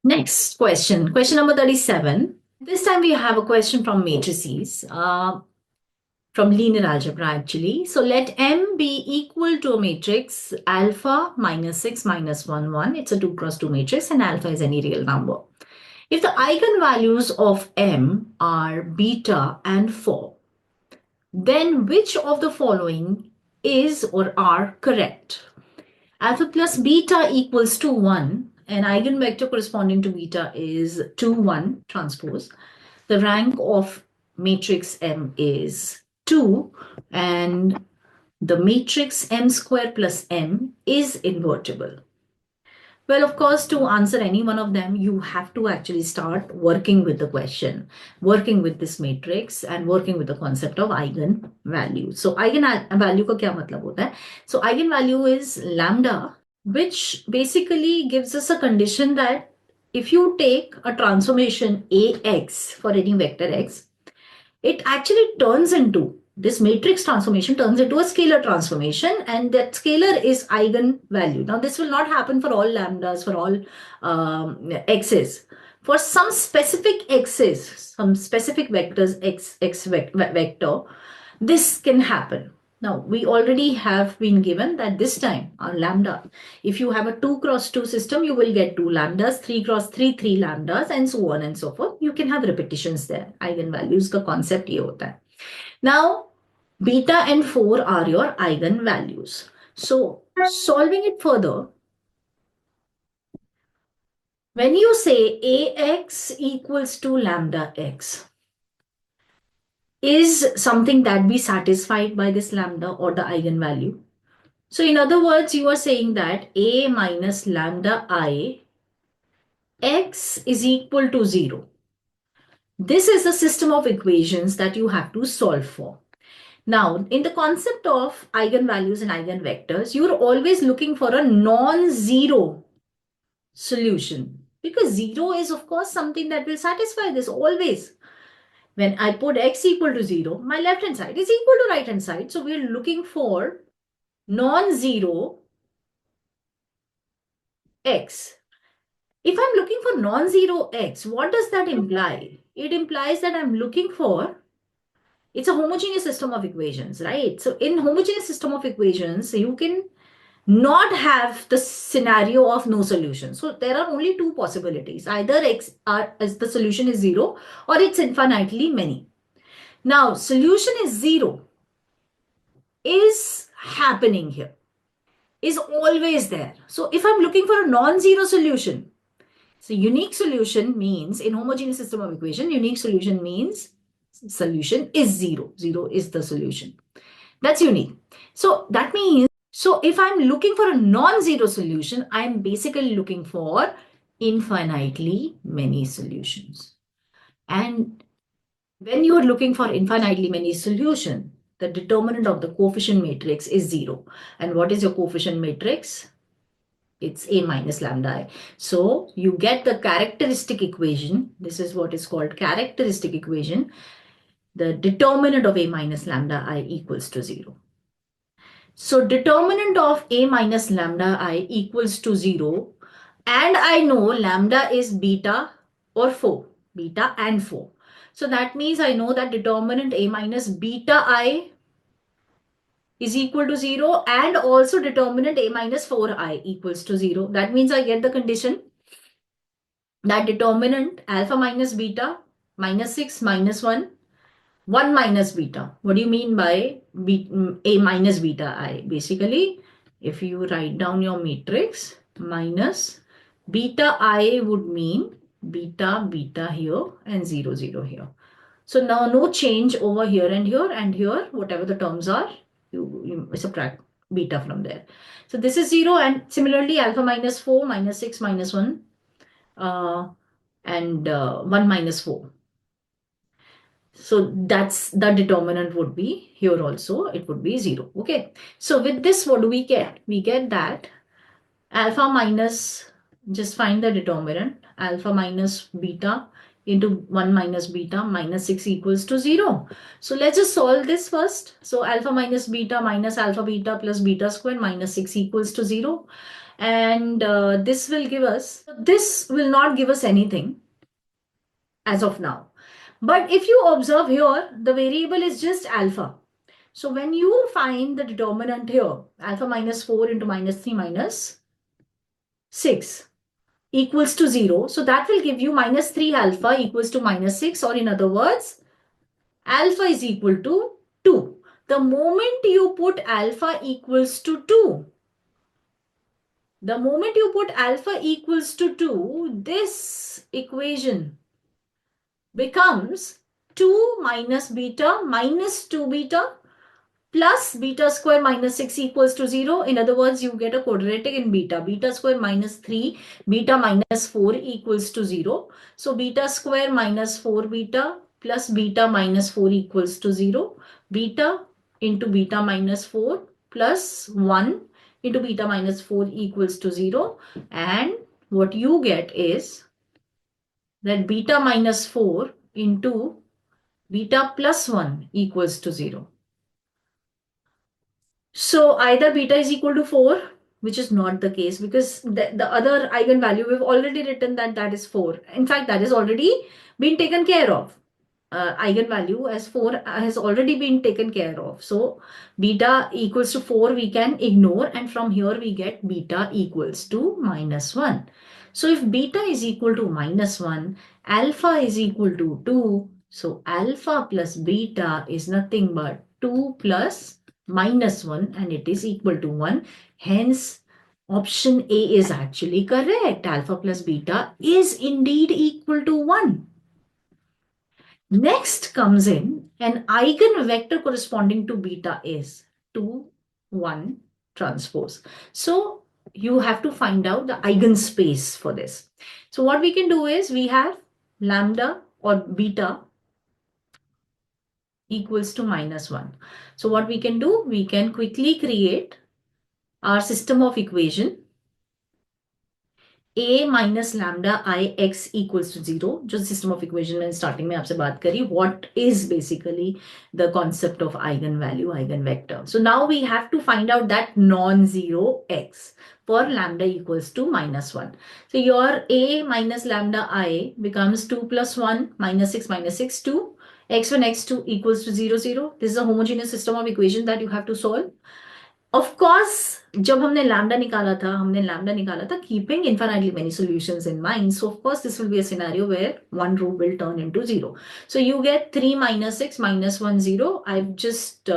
Next question, question number 37. This time we have a question from matrices. From linear algebra actually. So let M be equal to a matrix alpha minus 6 minus 1 1. It's a 2 cross 2 matrix and alpha is any real number. If the eigenvalues of M are beta and 4, then which of the following is or are correct? Alpha plus beta equals to 1, and eigenvector corresponding to beta is 2 1 transpose. The rank of matrix M is 2, and the matrix M square plus M is invertible. Well, of course, to answer any one of them, you have to actually start working with the question, working with this matrix, and working with the concept of eigenvalue. So, eigenvalue का क्या मतलब होता है? So, eigenvalue is lambda, which basically gives us a condition that if you take a transformation AX for any vector X, it actually turns into, this matrix transformation turns into a scalar transformation, and that scalar is eigenvalue. Now, this will not happen for all lambdas, for all x's. For some specific x's, some specific vectors, x vector, this can happen. Now, we already have been given that this time our lambda, if you have a 2 cross 2 system, you will get 2 lambdas, 3 cross 3, 3 lambdas, and so on and so forth. You can have repetitions there. Eigenvalues का concept ये होता है. Now, Beta and 4 are your eigenvalues. So solving it further, when you say Ax equals to lambda x, is something that be satisfied by this lambda or the eigenvalue? So in other words, you are saying that A minus lambda I x is equal to 0. This is a system of equations that you have to solve for. Now, in the concept of eigenvalues and eigenvectors, you're always looking for a non-zero solution, because 0 is of course something that will satisfy this always. When I put x equal to 0, my left hand side is equal to right hand side. So we're looking for non-zero x. If I'm looking for non-zero x, what does that imply? It implies that I'm looking for, it's a homogeneous system of equations, right? So in homogeneous system of equations, you can not have the scenario of no solution. So there are only two possibilities. Either x are, as the solution is 0, or it's infinitely many. Now, solution is 0 is happening here, is always there. So if I'm looking for a non-zero solution, so unique solution means, in homogeneous system of equation, unique solution means solution is 0. 0 is the solution. That's unique. So that means, so if I'm looking for a non-zero solution, I'm basically looking for infinitely many solutions. And when you are looking for infinitely many solutions, the determinant of the coefficient matrix is 0. And what is your coefficient matrix? It's A minus lambda I. So you get the characteristic equation. This is what is called characteristic equation. The determinant of A minus lambda I equals to 0. So determinant of A minus lambda I equals to 0. And I know lambda is beta or 4. Beta and 4. So that means I know that determinant A minus beta I is equal to 0, and also determinant A minus 4I equals to 0. That means I get the condition that determinant alpha minus beta minus 6 minus 1, 1 minus beta. What do you mean by A minus beta I? Basically, if you write down your matrix, minus beta I would mean beta, beta here and 0, 0 here. So now no change over here, and here, whatever the terms are, you subtract beta from there. So this is 0, and similarly alpha minus 4 minus 6 minus 1 and 1 minus 4. So that's the determinant would be here also, it would be 0. Okay. So with this, what do we get? We get that alpha minus, just find the determinant, alpha minus beta into 1 minus beta minus 6 equals to 0. So let's just solve this first. So alpha minus beta minus alpha beta plus beta square minus 6 equals to 0. And this will give us, this will not give us anything as of now. But if you observe here, the variable is just alpha. So when you find the determinant here, alpha minus 4 into minus 3 minus 6 equals to 0. So that will give you minus 3 alpha equals to minus 6, or in other words, alpha is equal to 2. The moment you put alpha equals to 2, the moment you put alpha equals to 2, this equation becomes 2 minus beta minus 2 beta plus beta square minus 6 equals to 0. In other words, you get a quadratic in beta. Beta square minus 3, beta minus 4 equals to 0. So beta square minus 4 beta plus beta minus 4 equals to 0. Beta into beta minus 4 plus 1 into beta minus 4 equals to 0. And what you get is that beta minus 4 into beta plus 1 equals to 0. So either beta is equal to 4, which is not the case, because the other eigenvalue, we've already written that that is 4. In fact, that is already been taken care of. Eigenvalue as 4 has already been taken care of. So beta equals to 4 we can ignore, and from here we get beta equals to minus 1. So if beta is equal to minus 1, alpha is equal to 2. So alpha plus beta is nothing but 2 plus minus 1 and it is equal to 1. Hence, option A is actually correct. Alpha plus beta is indeed equal to 1. Next comes in an eigenvector corresponding to beta is 2, 1 transpose. So you have to find out the eigenspace for this. So what we can do is we have lambda or beta equals to minus 1. So what we can do, we can quickly create our system of equation a minus lambda I x equals to 0. जो system of equation मैंने starting में आपसे बात करी, what is basically the concept of eigenvalue, eigenvector. So now we have to find out that non-zero x for lambda equals to minus 1. So your a minus lambda I becomes 2 plus 1 minus 6 2. x1 x2 equals to 0 0. This is a homogeneous system of equation that you have to solve. Of course, जब हमने lambda निकाला था keeping infinitely many solutions in mind. So of course, this will be a scenario where one row will turn into 0. So you get 3 minus 6 minus 1 0. I've just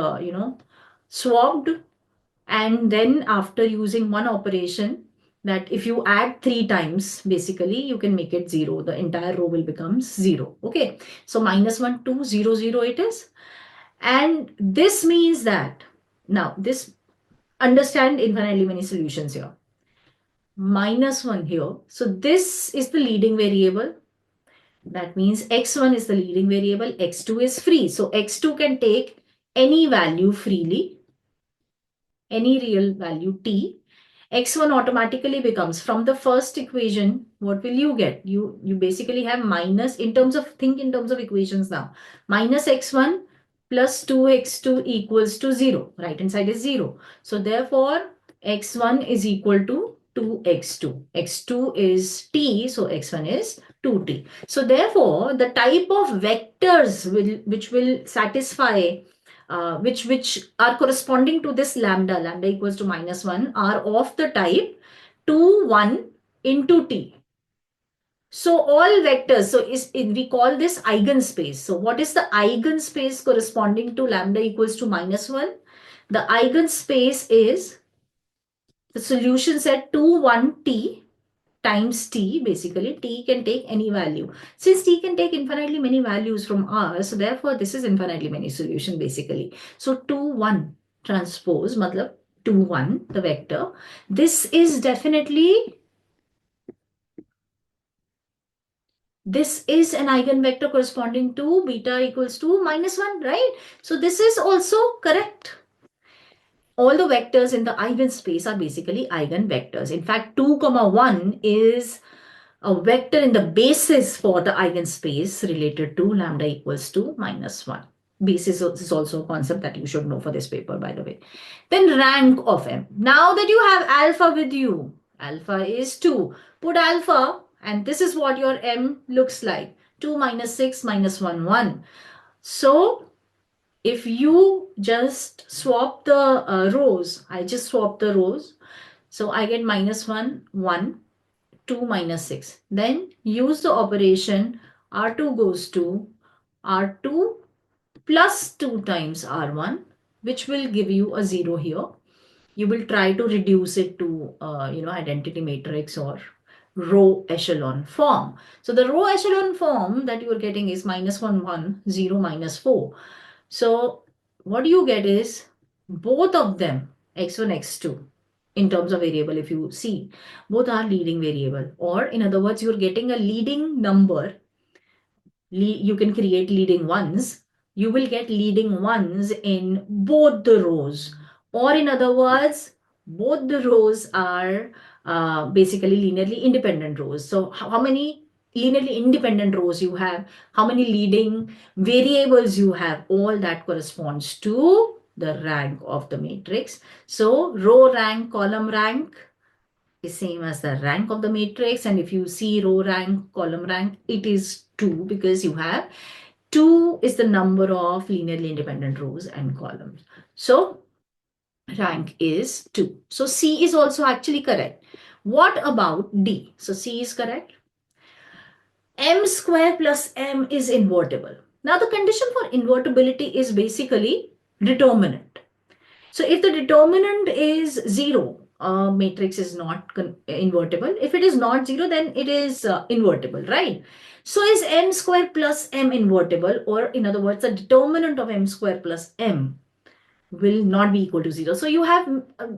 swapped, and then after using one operation, that if you add 3 times, basically you can make it 0. The entire row will become 0. Okay, so minus 1 2 0 0 it is, and this means that now this, understand infinitely many solutions here. Minus 1 here. So this is the leading variable. That means x1 is the leading variable, x2 is free. So x2 can take any value freely, any real value t. x1 automatically becomes, from the first equation, what will you get? You basically have minus, in terms of, think in terms of equations now. Minus x1 plus 2x2 equals to 0. Right hand side is 0. So therefore, x1 is equal to 2x2. x2 is t, so x1 is 2t. So therefore, the type of vectors which will satisfy, which are corresponding to this lambda equals to minus 1, are of the type 2, 1 into t. So all vectors, so we call this eigenspace. So what is the eigenspace corresponding to lambda equals to minus 1? The eigenspace is the solution set 2, 1 t times t. Basically, t can take any value. Since t can take infinitely many values from R, so therefore this is infinitely many solution basically. So 2, 1 transpose, matlab 2, 1, the vector. This is definitely, this is an eigenvector corresponding to beta equals to minus 1, right? So this is also correct. All the vectors in the eigenspace are basically eigenvectors. In fact, 2, 1 is a vector in the basis for the eigenspace related to lambda equals to minus 1. Basis is also a concept that you should know for this paper, by the way. Then rank of M. Now that you have alpha with you, alpha is 2. Put alpha, and this is what your M looks like. 2 minus 6 minus 1, 1. So if you just swap the rows, I just swap the rows. So I get minus 1, 1. 2 minus 6. Then use the operation R2 goes to R2 plus 2 times R1, which will give you a 0 here. You will try to reduce it to, identity matrix or row echelon form. So the row echelon form that you are getting is minus 1, 1, 0, minus 4. So what you get is both of them, x1, x2, in terms of variable, if you see, both are leading variable. Or in other words, you're getting a leading number. You can create leading ones. You will get leading ones in both the rows. Or in other words, both the rows are basically linearly independent rows. So how many linearly independent rows you have, how many leading variables you have, all that corresponds to the rank of the matrix. So row rank, column rank is same as the rank of the matrix. And if you see row rank, column rank, it is 2 because you have 2 is the number of linearly independent rows and columns. So rank is 2. So C is also actually correct. What about D? So C is correct. M square plus M is invertible. Now the condition for invertibility is basically determinant. So if the determinant is 0, matrix is not invertible. If it is not 0, then it is invertible, right? So is m square plus m invertible, or in other words, the determinant of m square plus m will not be equal to 0. So you have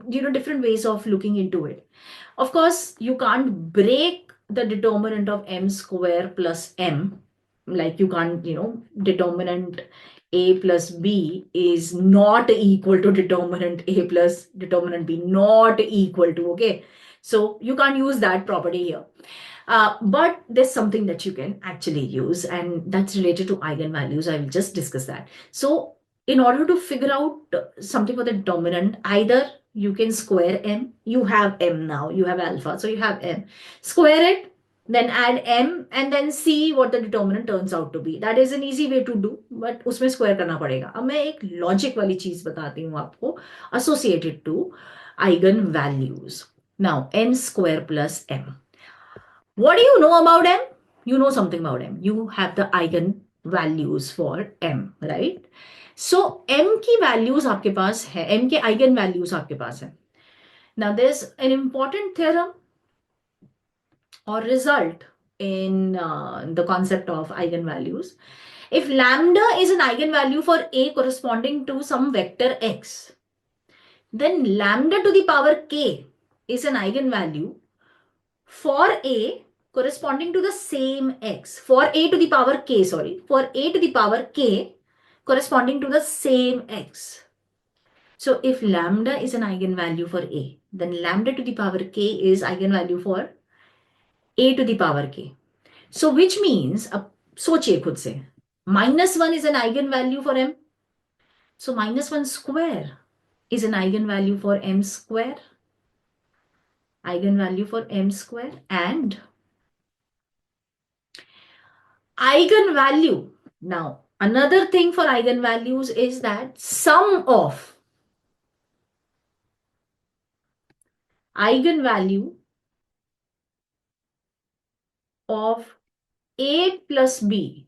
different ways of looking into it. Of course, you can't break the determinant of m square plus m. Like you can't, determinant a plus b is not equal to determinant a plus determinant b not equal to, okay? So you can't use that property here. But there's something that you can actually use, and that's related to eigenvalues. I will just discuss that. So in order to figure out something for the determinant, either you can square m, you have m now, you have alpha, so you have m, square it, then add m, and then see what the determinant turns out to be. That is an easy way to do, but उसमें square करना पड़ेगा. अब मैं एक logic वाली चीज बताती हूँ आपको, associated to eigenvalues. Now m square plus m. What do you know about m? You know something about m. You have the eigenvalues for m, right? So m की values आपके पास है, m के eigenvalues आपके पास है. Now there's an important theorem or result in the concept of eigenvalues. If lambda is an eigenvalue for a corresponding to some vector x, then lambda to the power k is an eigenvalue for a corresponding to the same x, for a to the power k, for a to the power k corresponding to the same x. So if lambda is an eigenvalue for a, then lambda to the power k is eigenvalue for a to the power k. So which means, अब सोचिए खुद से, -1 is an eigenvalue for m. So -1 square is an eigenvalue for m square, and eigenvalue. Now, another thing for eigenvalues is that sum of eigenvalue of a plus b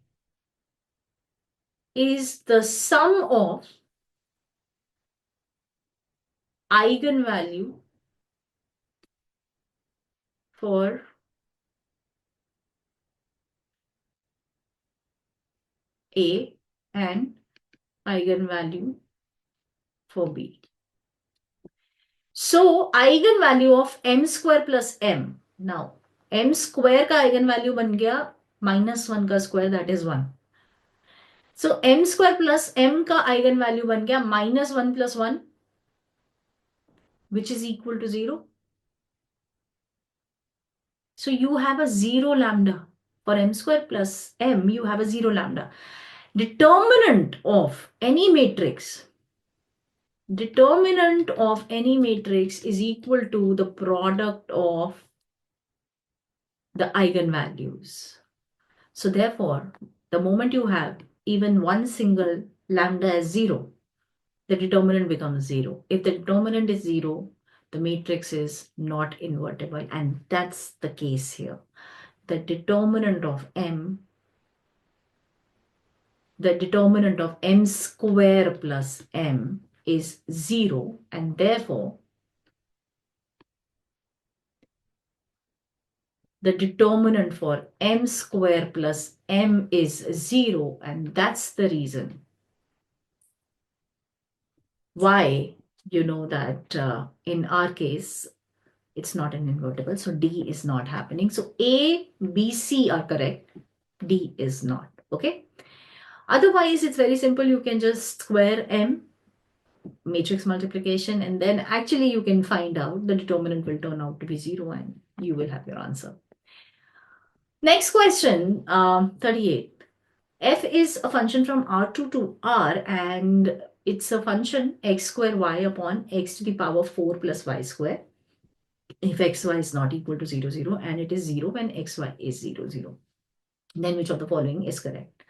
is the sum of eigenvalue for a and eigenvalue for b. So eigenvalue of m square plus m. Now m square का eigenvalue बन गया -1 का square, that is 1. So m square plus m का eigenvalue बन गया -1 plus 1, which is equal to 0. So you have a 0 lambda. For m square plus m, you have a 0 lambda. Determinant of any matrix is equal to the product of the eigenvalues. So therefore, the moment you have even one single lambda as 0, the determinant becomes 0. If the determinant is 0, the matrix is not invertible, and that's the case here. The determinant of m square plus m is 0, and therefore the determinant for m square plus m is 0, and that's the reason why you know that in our case it's not an invertible, so D is not happening. So A, B, C are correct, D is not, okay? Otherwise, it's very simple. You can just square M, matrix multiplication, and then actually you can find out the determinant will turn out to be 0, and you will have your answer. Next question, 38. F is a function from R2 to R, and it's a function x square y upon x to the power 4 plus y square. If xy is not equal to 0, 0, and it is 0 when xy is 0, 0. Then which of the following is correct?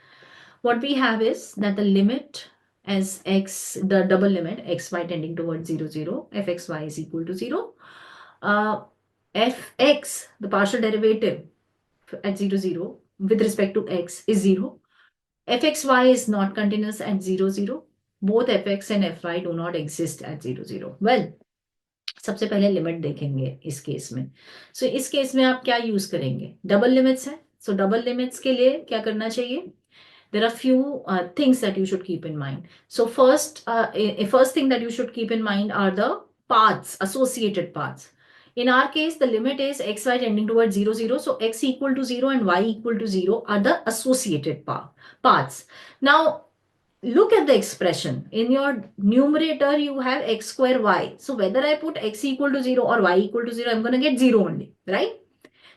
What we have is that the limit as x, the double limit xy tending towards 0, 0, fxy is equal to 0. Fx, the partial derivative at 0, 0 with respect to x is 0. Fxy is not continuous at 0, 0. both fx and fy do not exist at 0 0. Well, सबसे पहले limit देखेंगे इस case में. सो इस case में आप क्या use करेंगे? डबल लिमिट्स है. सो डबल लिमिट्स के लिए क्या करना चाहिए? there are few things that you should keep in mind. So first thing that you should keep in mind are the paths, associated paths. In our case, the limit is xy tending towards 0 0. So x equal to 0 and y equal to 0 are the associated paths. Now look at the expression. In your numerator, you have x square y. So whether I put x equal to 0 or y equal to 0, I'm going to get 0 only, right?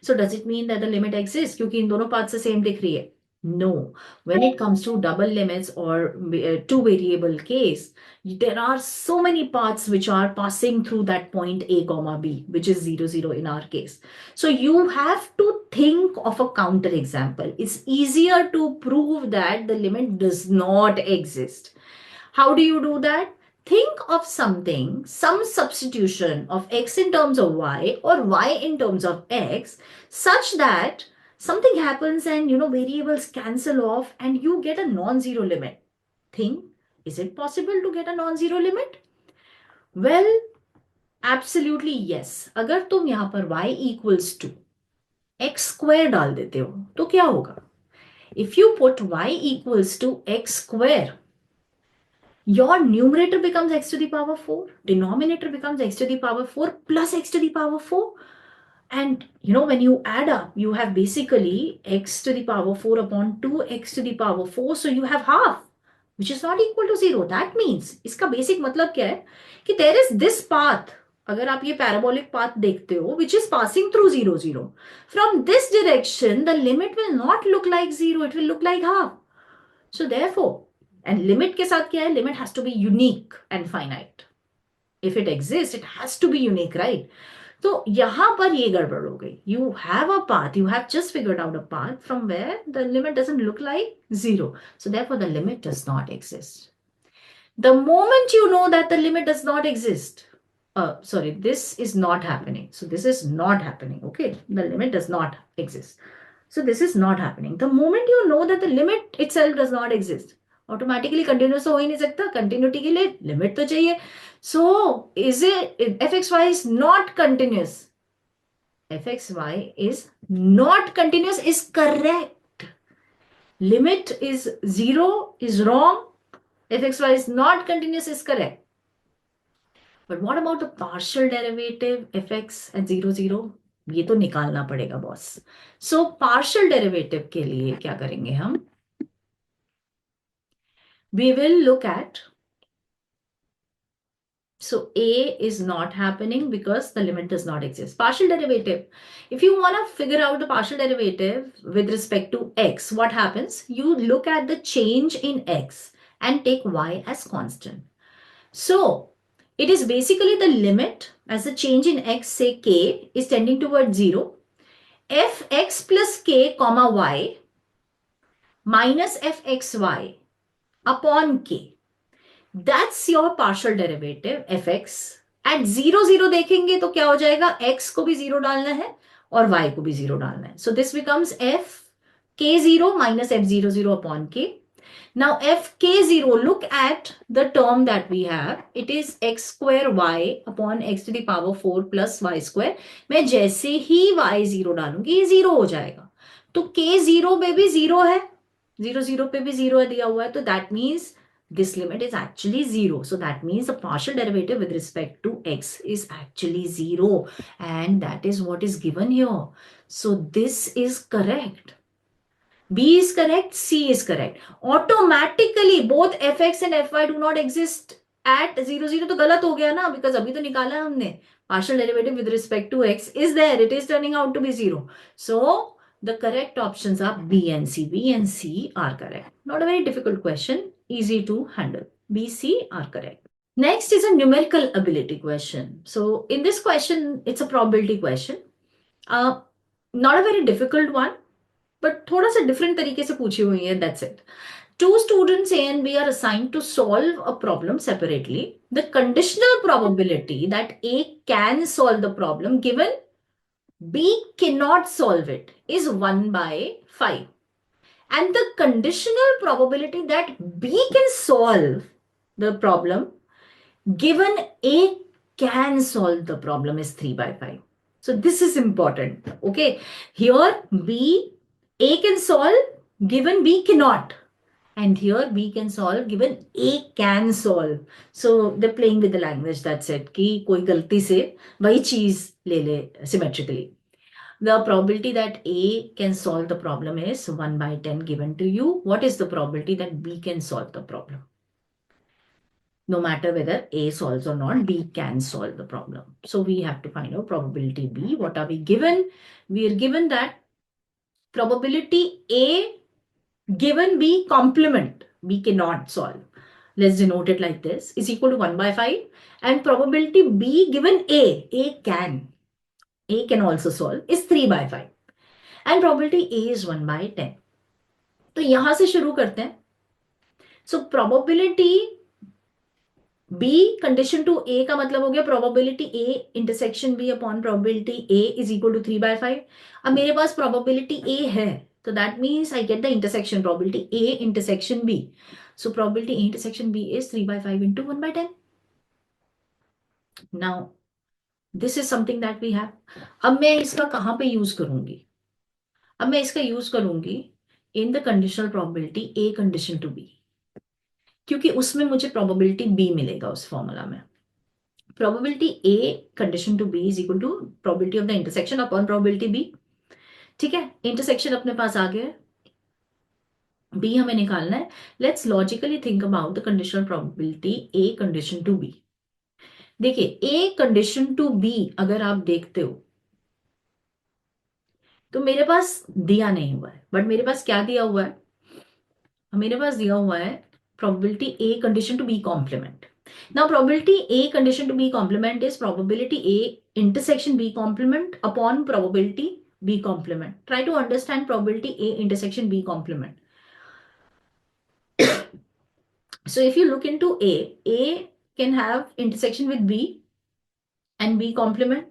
So does it mean that the limit exists? क्योंकि इन दोनों path से same दिख रही है. No. When it comes to double limits or two variable case, there are so many paths which are passing through that point a comma b, which is 0 0 in our case. So you have to think of a counter example. It's easier to prove that the limit does not exist. How do you do that? Think of something, some substitution of x in terms of y or y in terms of x, such that something happens and variables cancel off and you get a non-zero limit. Think, is it possible to get a non-zero limit? Well, absolutely yes. अगर तुम यहाँ पर y equals to x square डाल देते हो तो क्या होगा? If you put y equals to x square, your numerator becomes x to the power 4, denominator becomes x to the power 4 plus x to the power 4. And when you add up, you have basically x to the power 4 upon 2x to the power 4. So you have half, which is not equal to 0. That means, इसका basic मतलब क्या है कि there is this path. अगर आप ये parabolic path देखते हो, which is passing through 0 0. From this direction, the limit will not look like 0. It will look like half. So therefore, and limit के साथ क्या है? Limit has to be unique and finite. If it exists, it has to be unique, right? तो यहां पर ये गड़बड़ हो गई. You have a path, you have just figured out a path from where the limit doesn't look like 0. So therefore, the limit does not exist. The moment you know that the limit does not exist, sorry, this is not happening. So this is not happening, okay? The limit does not exist. So this is not happening. The moment you know that the limit itself does not exist, automatically continuous हो ही नहीं सकता. Continuity के लिए limit तो चाहिए. So is it fxy is not continuous? fxy is not continuous is correct. Limit is 0 is wrong. fxy is not continuous is correct. But what about the partial derivative fx at 0 0? ये तो निकालना पड़ेगा boss. So partial derivative के लिए क्या करेंगे हम? We will look at, so a is not happening because the limit does not exist. Partial derivative. If you want to figure out the partial derivative with respect to x, what happens? You look at the change in x and take y as constant. So it is basically the limit as the change in x, say k, is tending towards 0. fx plus k comma y minus fxy upon k. That's your partial derivative fx. At 0 0 देखेंगे तो क्या हो जाएगा? x को भी 0 डालना है और y को भी 0 डालना है. So this becomes f k0 minus f0 0 upon k. Now fk0, look at the term that we have. It is x square y upon x to the power 4 plus y square. मैं जैसे ही y0 डालूंगी ये 0 हो जाएगा. तो k0 पे भी 0 है, 0 0 पे भी 0 दिया हुआ है. तो that means this limit is actually 0. So that means the partial derivative with respect to x is actually 0. And that is what is given here. So this is correct. B is correct, C is correct. Automatically both fx and fy do not exist at 0 0. तो गलत हो गया ना, because अभी तो निकाला हमने. Partial derivative with respect to x is there. It is turning out to be 0. So the correct options are B and C. B and C are correct. Not a very difficult question. Easy to handle. B, C are correct. Next is a numerical ability question. So in this question, it's a probability question. Not a very difficult one, but थोड़ा सा different तरीके से पूछी हुई है. That's it. Two students A and B are assigned to solve a problem separately. The conditional probability that A can solve the problem given B cannot solve it is 1 by 5. And the conditional probability that B can solve the problem, given A can solve the problem is 3 by 5. So this is important. Okay. Here A can solve given B cannot. And here B can solve given A can solve. So they're playing with the language. That's it. कि कोई गलती से वही चीज ले ले symmetrically. The probability that A can solve the problem is 1 by 10 given to you. What is the probability that B can solve the problem? No matter whether A solves or not, B can solve the problem. So we have to find out probability B. What are we given? We are given that probability A given B complement, B cannot solve. Let's denote it like this, is equal to 1 by 5. And probability B given A can also solve, is 3 by 5. And probability A is 1 by 10. तो यहां से शुरू करते हैं. So probability B condition to A का मतलब हो गया probability A intersection B upon probability A is equal to 3 by 5. अब मेरे पास probability A है, so that means I get the intersection probability A intersection B. So probability A intersection B is 3 by 5 into 1 by 10. Now this is something that we have. अब मैं इसका कहाँ पे use करूंगी? अब मैं इसका यूज करूंगी in the conditional probability A condition to B, क्योंकि उसमें मुझे probability B मिलेगा उस फॉर्मूला में. Probability A condition to B is equal to probability of the intersection upon probability B. ठीक है, intersection अपने पास आ गया है, B हमें निकालना है. Let's logically think about the conditional probability A condition to B. देखिए A condition to B अगर आप देखते हो तो मेरे पास दिया नहीं हुआ है, बट मेरे पास क्या दिया हुआ है? मेरे पास दिया हुआ है probability A condition to B complement. Now probability A condition to B complement is probability A intersection B complement upon probability B complement. Try to understand probability A intersection B complement. So if you look into A can have intersection with B and B complement.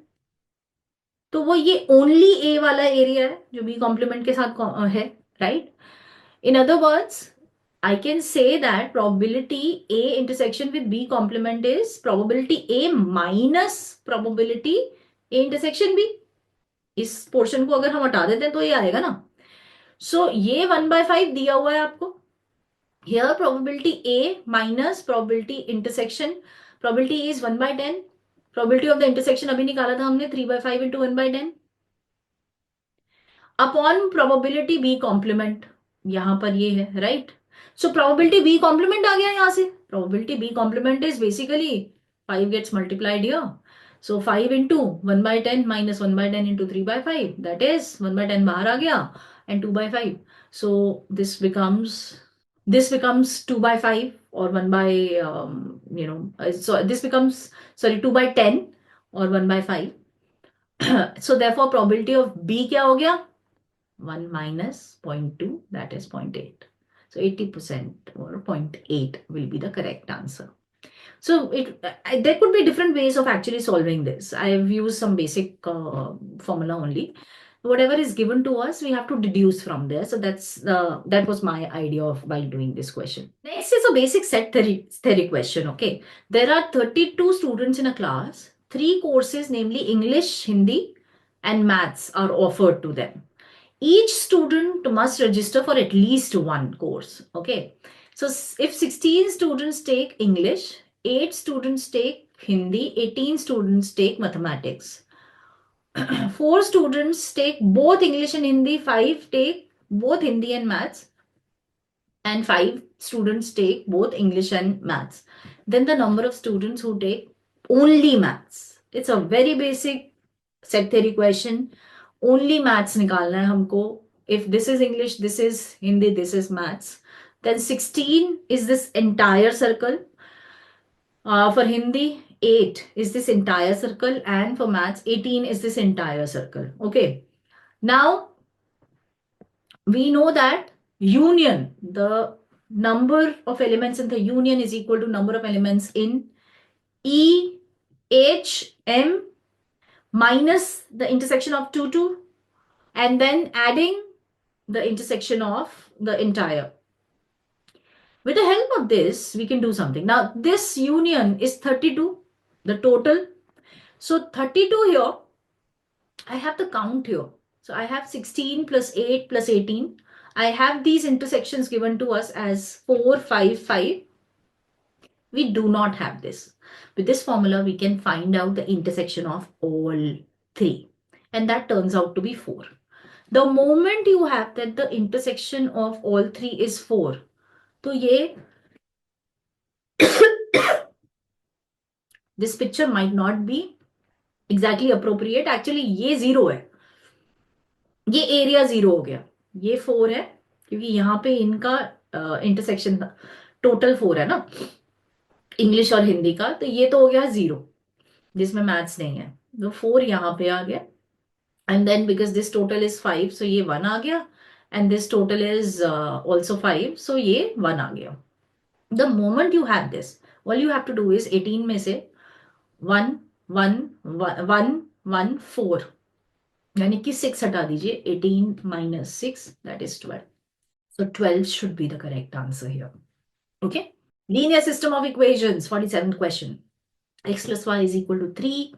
तो वो ये only A वाला area है जो B complement के साथ है, right? In other words, I can say that probability A intersection with B complement is probability A minus probability A intersection B. इस पोर्शन को अगर हम हटा देते हैं तो ये आएगा ना. सो ये 1 by 5 दिया हुआ है आपको. Here probability A minus probability intersection. Probability A is 1 by 10. Probability of the intersection अभी निकाला था हमने 3 by 5 into 1 by 10. Upon probability B complement. यहां पर ये है, right? So probability B complement आ गया यहाँ से. Probability B complement is basically 5 gets multiplied here. So 5 into 1 by 10 minus 1 by 10 into 3 by 5. That is 1 by 10 बाहर आ गया and 2 by 5. So this becomes 2 by 5 or 1 by so this becomes 2 by 10 or 1 by 5. So therefore probability of B क्या हो गया? 1 minus 0.2, that is 0.8. So 80% or 0.8 will be the correct answer. So there could be different ways of actually solving this. I have used some basic formula only. Whatever is given to us, we have to deduce from there. So that was my idea of by doing this question. Next is a basic set theory question. Okay, there are 32 students in a class. 3 courses, namely English, Hindi, and Maths, are offered to them. Each student must register for at least one course. Okay, so if 16 students take English, 8 students take Hindi, 18 students take mathematics, 4 students take both English and Hindi, 5 take both Hindi and Maths, and 5 students take both English and Maths, then the number of students who take only Maths. It's a very basic set theory question. Only Maths निकालना है हमको. If this is English, this is Hindi, this is Maths, then 16 is this entire circle. For Hindi, 8 is this entire circle, and for Maths, 18 is this entire circle. Okay. Now we know that union, the number of elements in the union is equal to number of elements in E, H, M minus the intersection of 2, and then adding the intersection of the entire. With the help of this, we can do something. Now, this union is 32, the total. So 32 here, I have the count here. So I have 16 plus 8 plus 18. I have these intersections given to us as 4, 5, 5. We do not have this. With this formula, we can find out the intersection of all three. And that turns out to be 4. The moment you have that the intersection of all three is 4, तो ये this picture might not be exactly appropriate. Actually ये 0 है, ये area 0 हो गया, ये 4 है क्योंकि यहाँ पे इनका इंटरसेक्शन टोटल 4 है ना इंग्लिश और हिंदी का, तो ये तो हो गया 0 जिसमें मैथ्स नहीं है, तो 4 यहाँ पे आ गया. And then because this total is 5, so ये 1 आ गया, and this total is also 5, so ये 1 आ गया. The moment you have this, all you have to do is 18 में से 1 1 1 1 4 यानी कि 6 हटा दीजिए, 18 minus 6, that is 12. So 12 should be the correct answer here. Okay. Linear system of equations, 47th question. X plus y is equal to 3.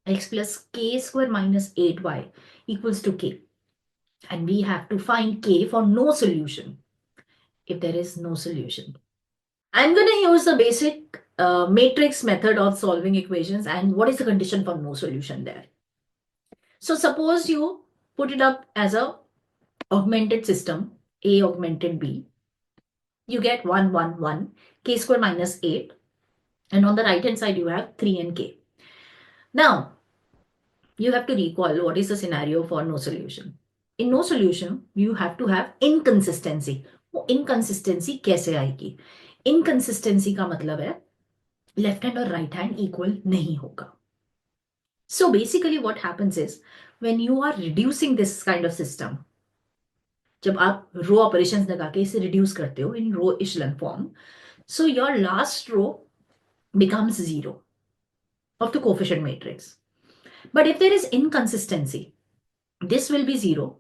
X plus k square minus 8y equals to k. And we have to find k for no solution. If there is no solution, I'm going to use the basic matrix method of solving equations. And what is the condition for no solution there? So suppose you put it up as a augmented system, A augmented B. You get 1, 1, 1, k square minus 8. And on the right hand side, you have 3 and k. Now, you have to recall what is the scenario for no solution. In no solution, you have to have inconsistency. वो inconsistency कैसे आएगी? Inconsistency का मतलब है left hand और right hand equal नहीं होगा. So basically what happens is when you are reducing this kind of system, जब आप रो ऑपरेशंस लगा के इसे रिड्यूस करते हो इन रो इशलन form, so your last row becomes 0 of the coefficient matrix. But if there is inconsistency, this will be 0,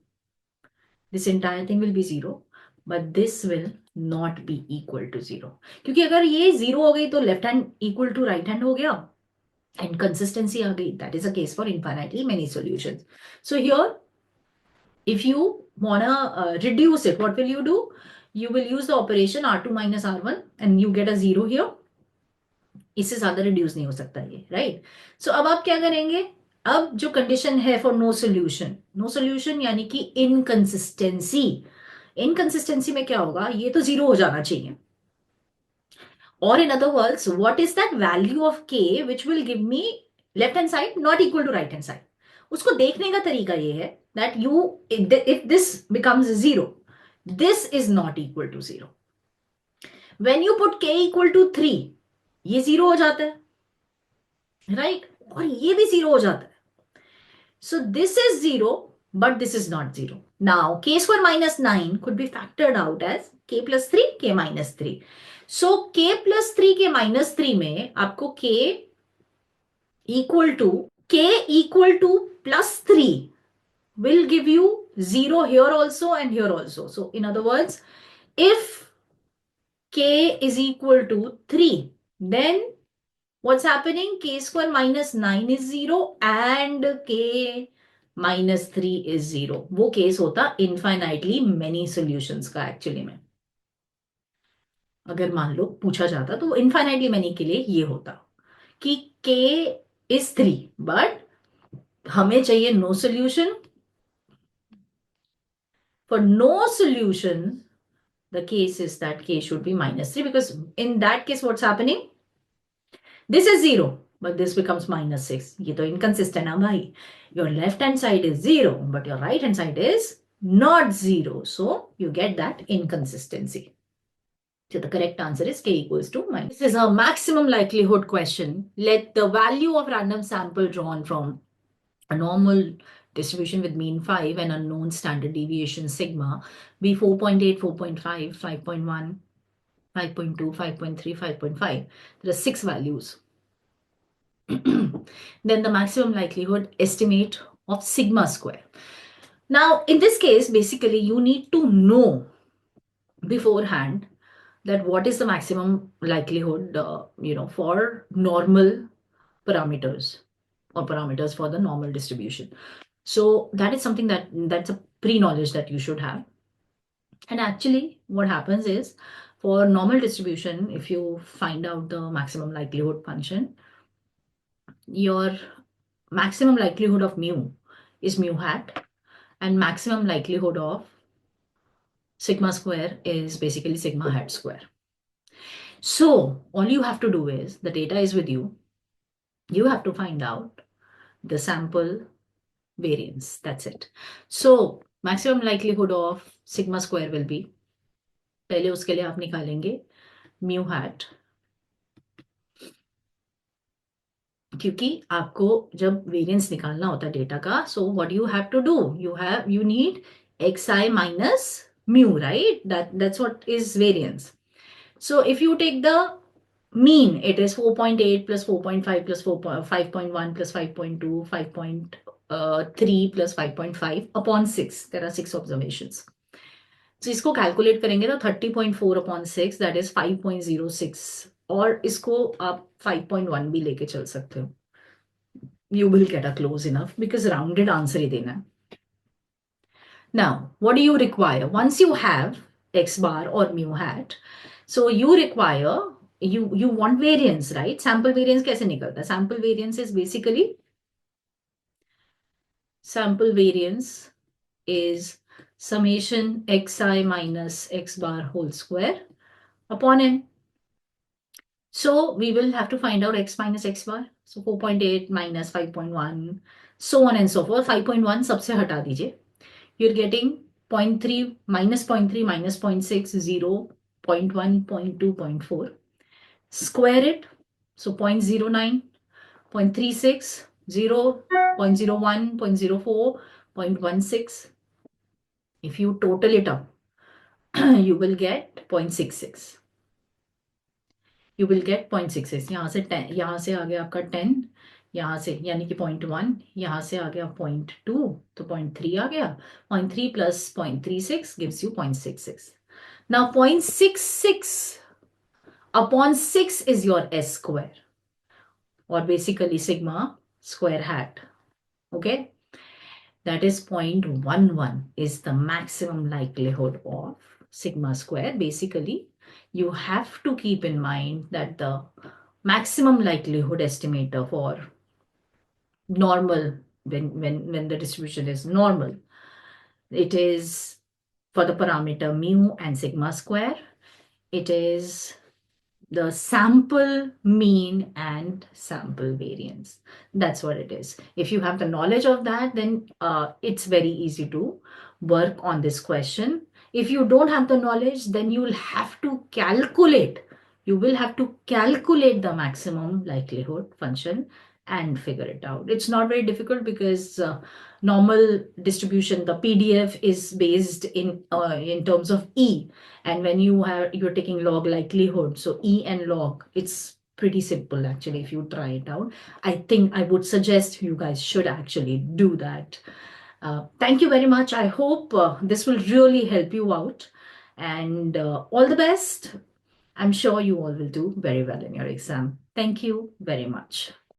this entire thing will be 0, but this will not be equal to 0. क्योंकि अगर ये 0 हो गई तो left hand equal to right hand हो गया, and consistency आ गई. That is a case for infinitely many solutions. So here, if you wanna reduce it, what will you do? You will use the operation R2 minus R1 and you get a 0 here. इससे ज्यादा reduce नहीं हो सकता ये, right? सो अब आप क्या करेंगे? अब जो कंडीशन है for no solution, no solution यानी कि इनकंसिस्टेंसी. इनकंसिस्टेंसी में क्या होगा? ये तो 0 हो जाना चाहिए. Or in other words, what is that value of k which will give me left hand side not equal to right hand side? उसको देखने का तरीका ये है that you, if this becomes 0, this is not equal to 0. When you put k equal to 3, ये 0 हो जाता है, right? और ये भी 0 हो जाता है. So this is 0, but this is not 0. Now k square minus 9 could be factored out as k plus 3, k minus 3. So k plus 3, k minus 3 में आपको k equal to plus 3 will give you 0 here also and here also. So in other words, if k is equal to 3, then what's happening? K square minus 9 is 0 and k minus 3 is 0. वो case होता infinitely many solutions का actually में. अगर मान लो पूछा जाता तो infinitely many के लिए ये होता कि k is 3, but हमें चाहिए no solution. For no solution, the case is that k should be minus 3, because in that case what's happening? This is 0, but this becomes minus 6. ये तो inconsistent है भाई. Your left hand side is 0, but your right hand side is not 0. So you get that inconsistency. So the correct answer is k equals to minus. This is a maximum likelihood question. Let the value of random sample drawn from a normal distribution with mean 5 and unknown standard deviation sigma be 4.8, 4.5, 5.1, 5.2, 5.3, 5.5. There are 6 values. Then the maximum likelihood estimate of sigma square. Now, in this case, basically, you need to know beforehand that what is the maximum likelihood, for normal parameters or parameters for the normal distribution. So that is something that's a pre-knowledge that you should have. And actually, what happens is for normal distribution, if you find out the maximum likelihood function, your maximum likelihood of mu is mu hat, and maximum likelihood of sigma square is basically sigma hat square. So all you have to do is, the data is with you. You have to find out the sample variance. That's it. So maximum likelihood of sigma square will be, पहले उसके लिए आप निकालेंगे mu hat, क्योंकि आपको जब variance निकालना होता है डेटा का, so what you have to do, you need xi minus mu, right? That's what is variance. So if you take the mean, it is 4.8 plus 4.5 plus 5.1 plus 5.2, 5.3 plus 5.5 upon 6. There are 6 observations. So इसको calculate करेंगे तो 30.4 upon 6, that is 5.06, और इसको आप 5.1 भी लेके चल सकते हो. You will get a close enough because rounded answer ही देना है. Now, what do you require? Once you have x bar or mu hat, so you require, you want variance, right? Sample variance कैसे निकलता है? Sample variance is basically, sample variance is summation xi minus x bar whole square upon n. So we will have to find out x minus x bar. So 4.8 minus 5.1, so on and so forth. 5.1 सबसे हटा दीजिए. You're getting 0.3 minus 0.3 minus 0.6, 0, 0.1, 0.2, 0.4. Square it. So 0.09, 0.36, 0, 0.01, 0.04, 0.16. If you total it up, you will get 0.66. You will get 0.66. यहाँ से 10, यहाँ से आ गया आपका 10, यहाँ से यानी कि 0.1, यहाँ से आ गया 0.2, तो 0.3 आ गया. 0.3 plus 0.36 gives you 0.66. Now 0.66 upon 6 is your S square, or basically sigma square hat. Okay, that is 0.11 is the maximum likelihood of sigma square. Basically, you have to keep in mind that the maximum likelihood estimator for normal, when the distribution is normal, it is for the parameter mu and sigma square, it is the sample mean and sample variance. That's what it is. If you have the knowledge of that, then it's very easy to work on this question. If you don't have the knowledge, then you will have to calculate. You will have to calculate the maximum likelihood function and figure it out. It's not very difficult because normal distribution, the PDF is based in terms of E, and when you're taking log likelihood, so E and log, it's pretty simple actually. If you try it out, I think I would suggest you guys should actually do that. Thank you very much. I hope this will really help you out, and all the best. I'm sure you all will do very well in your exam. Thank you very much.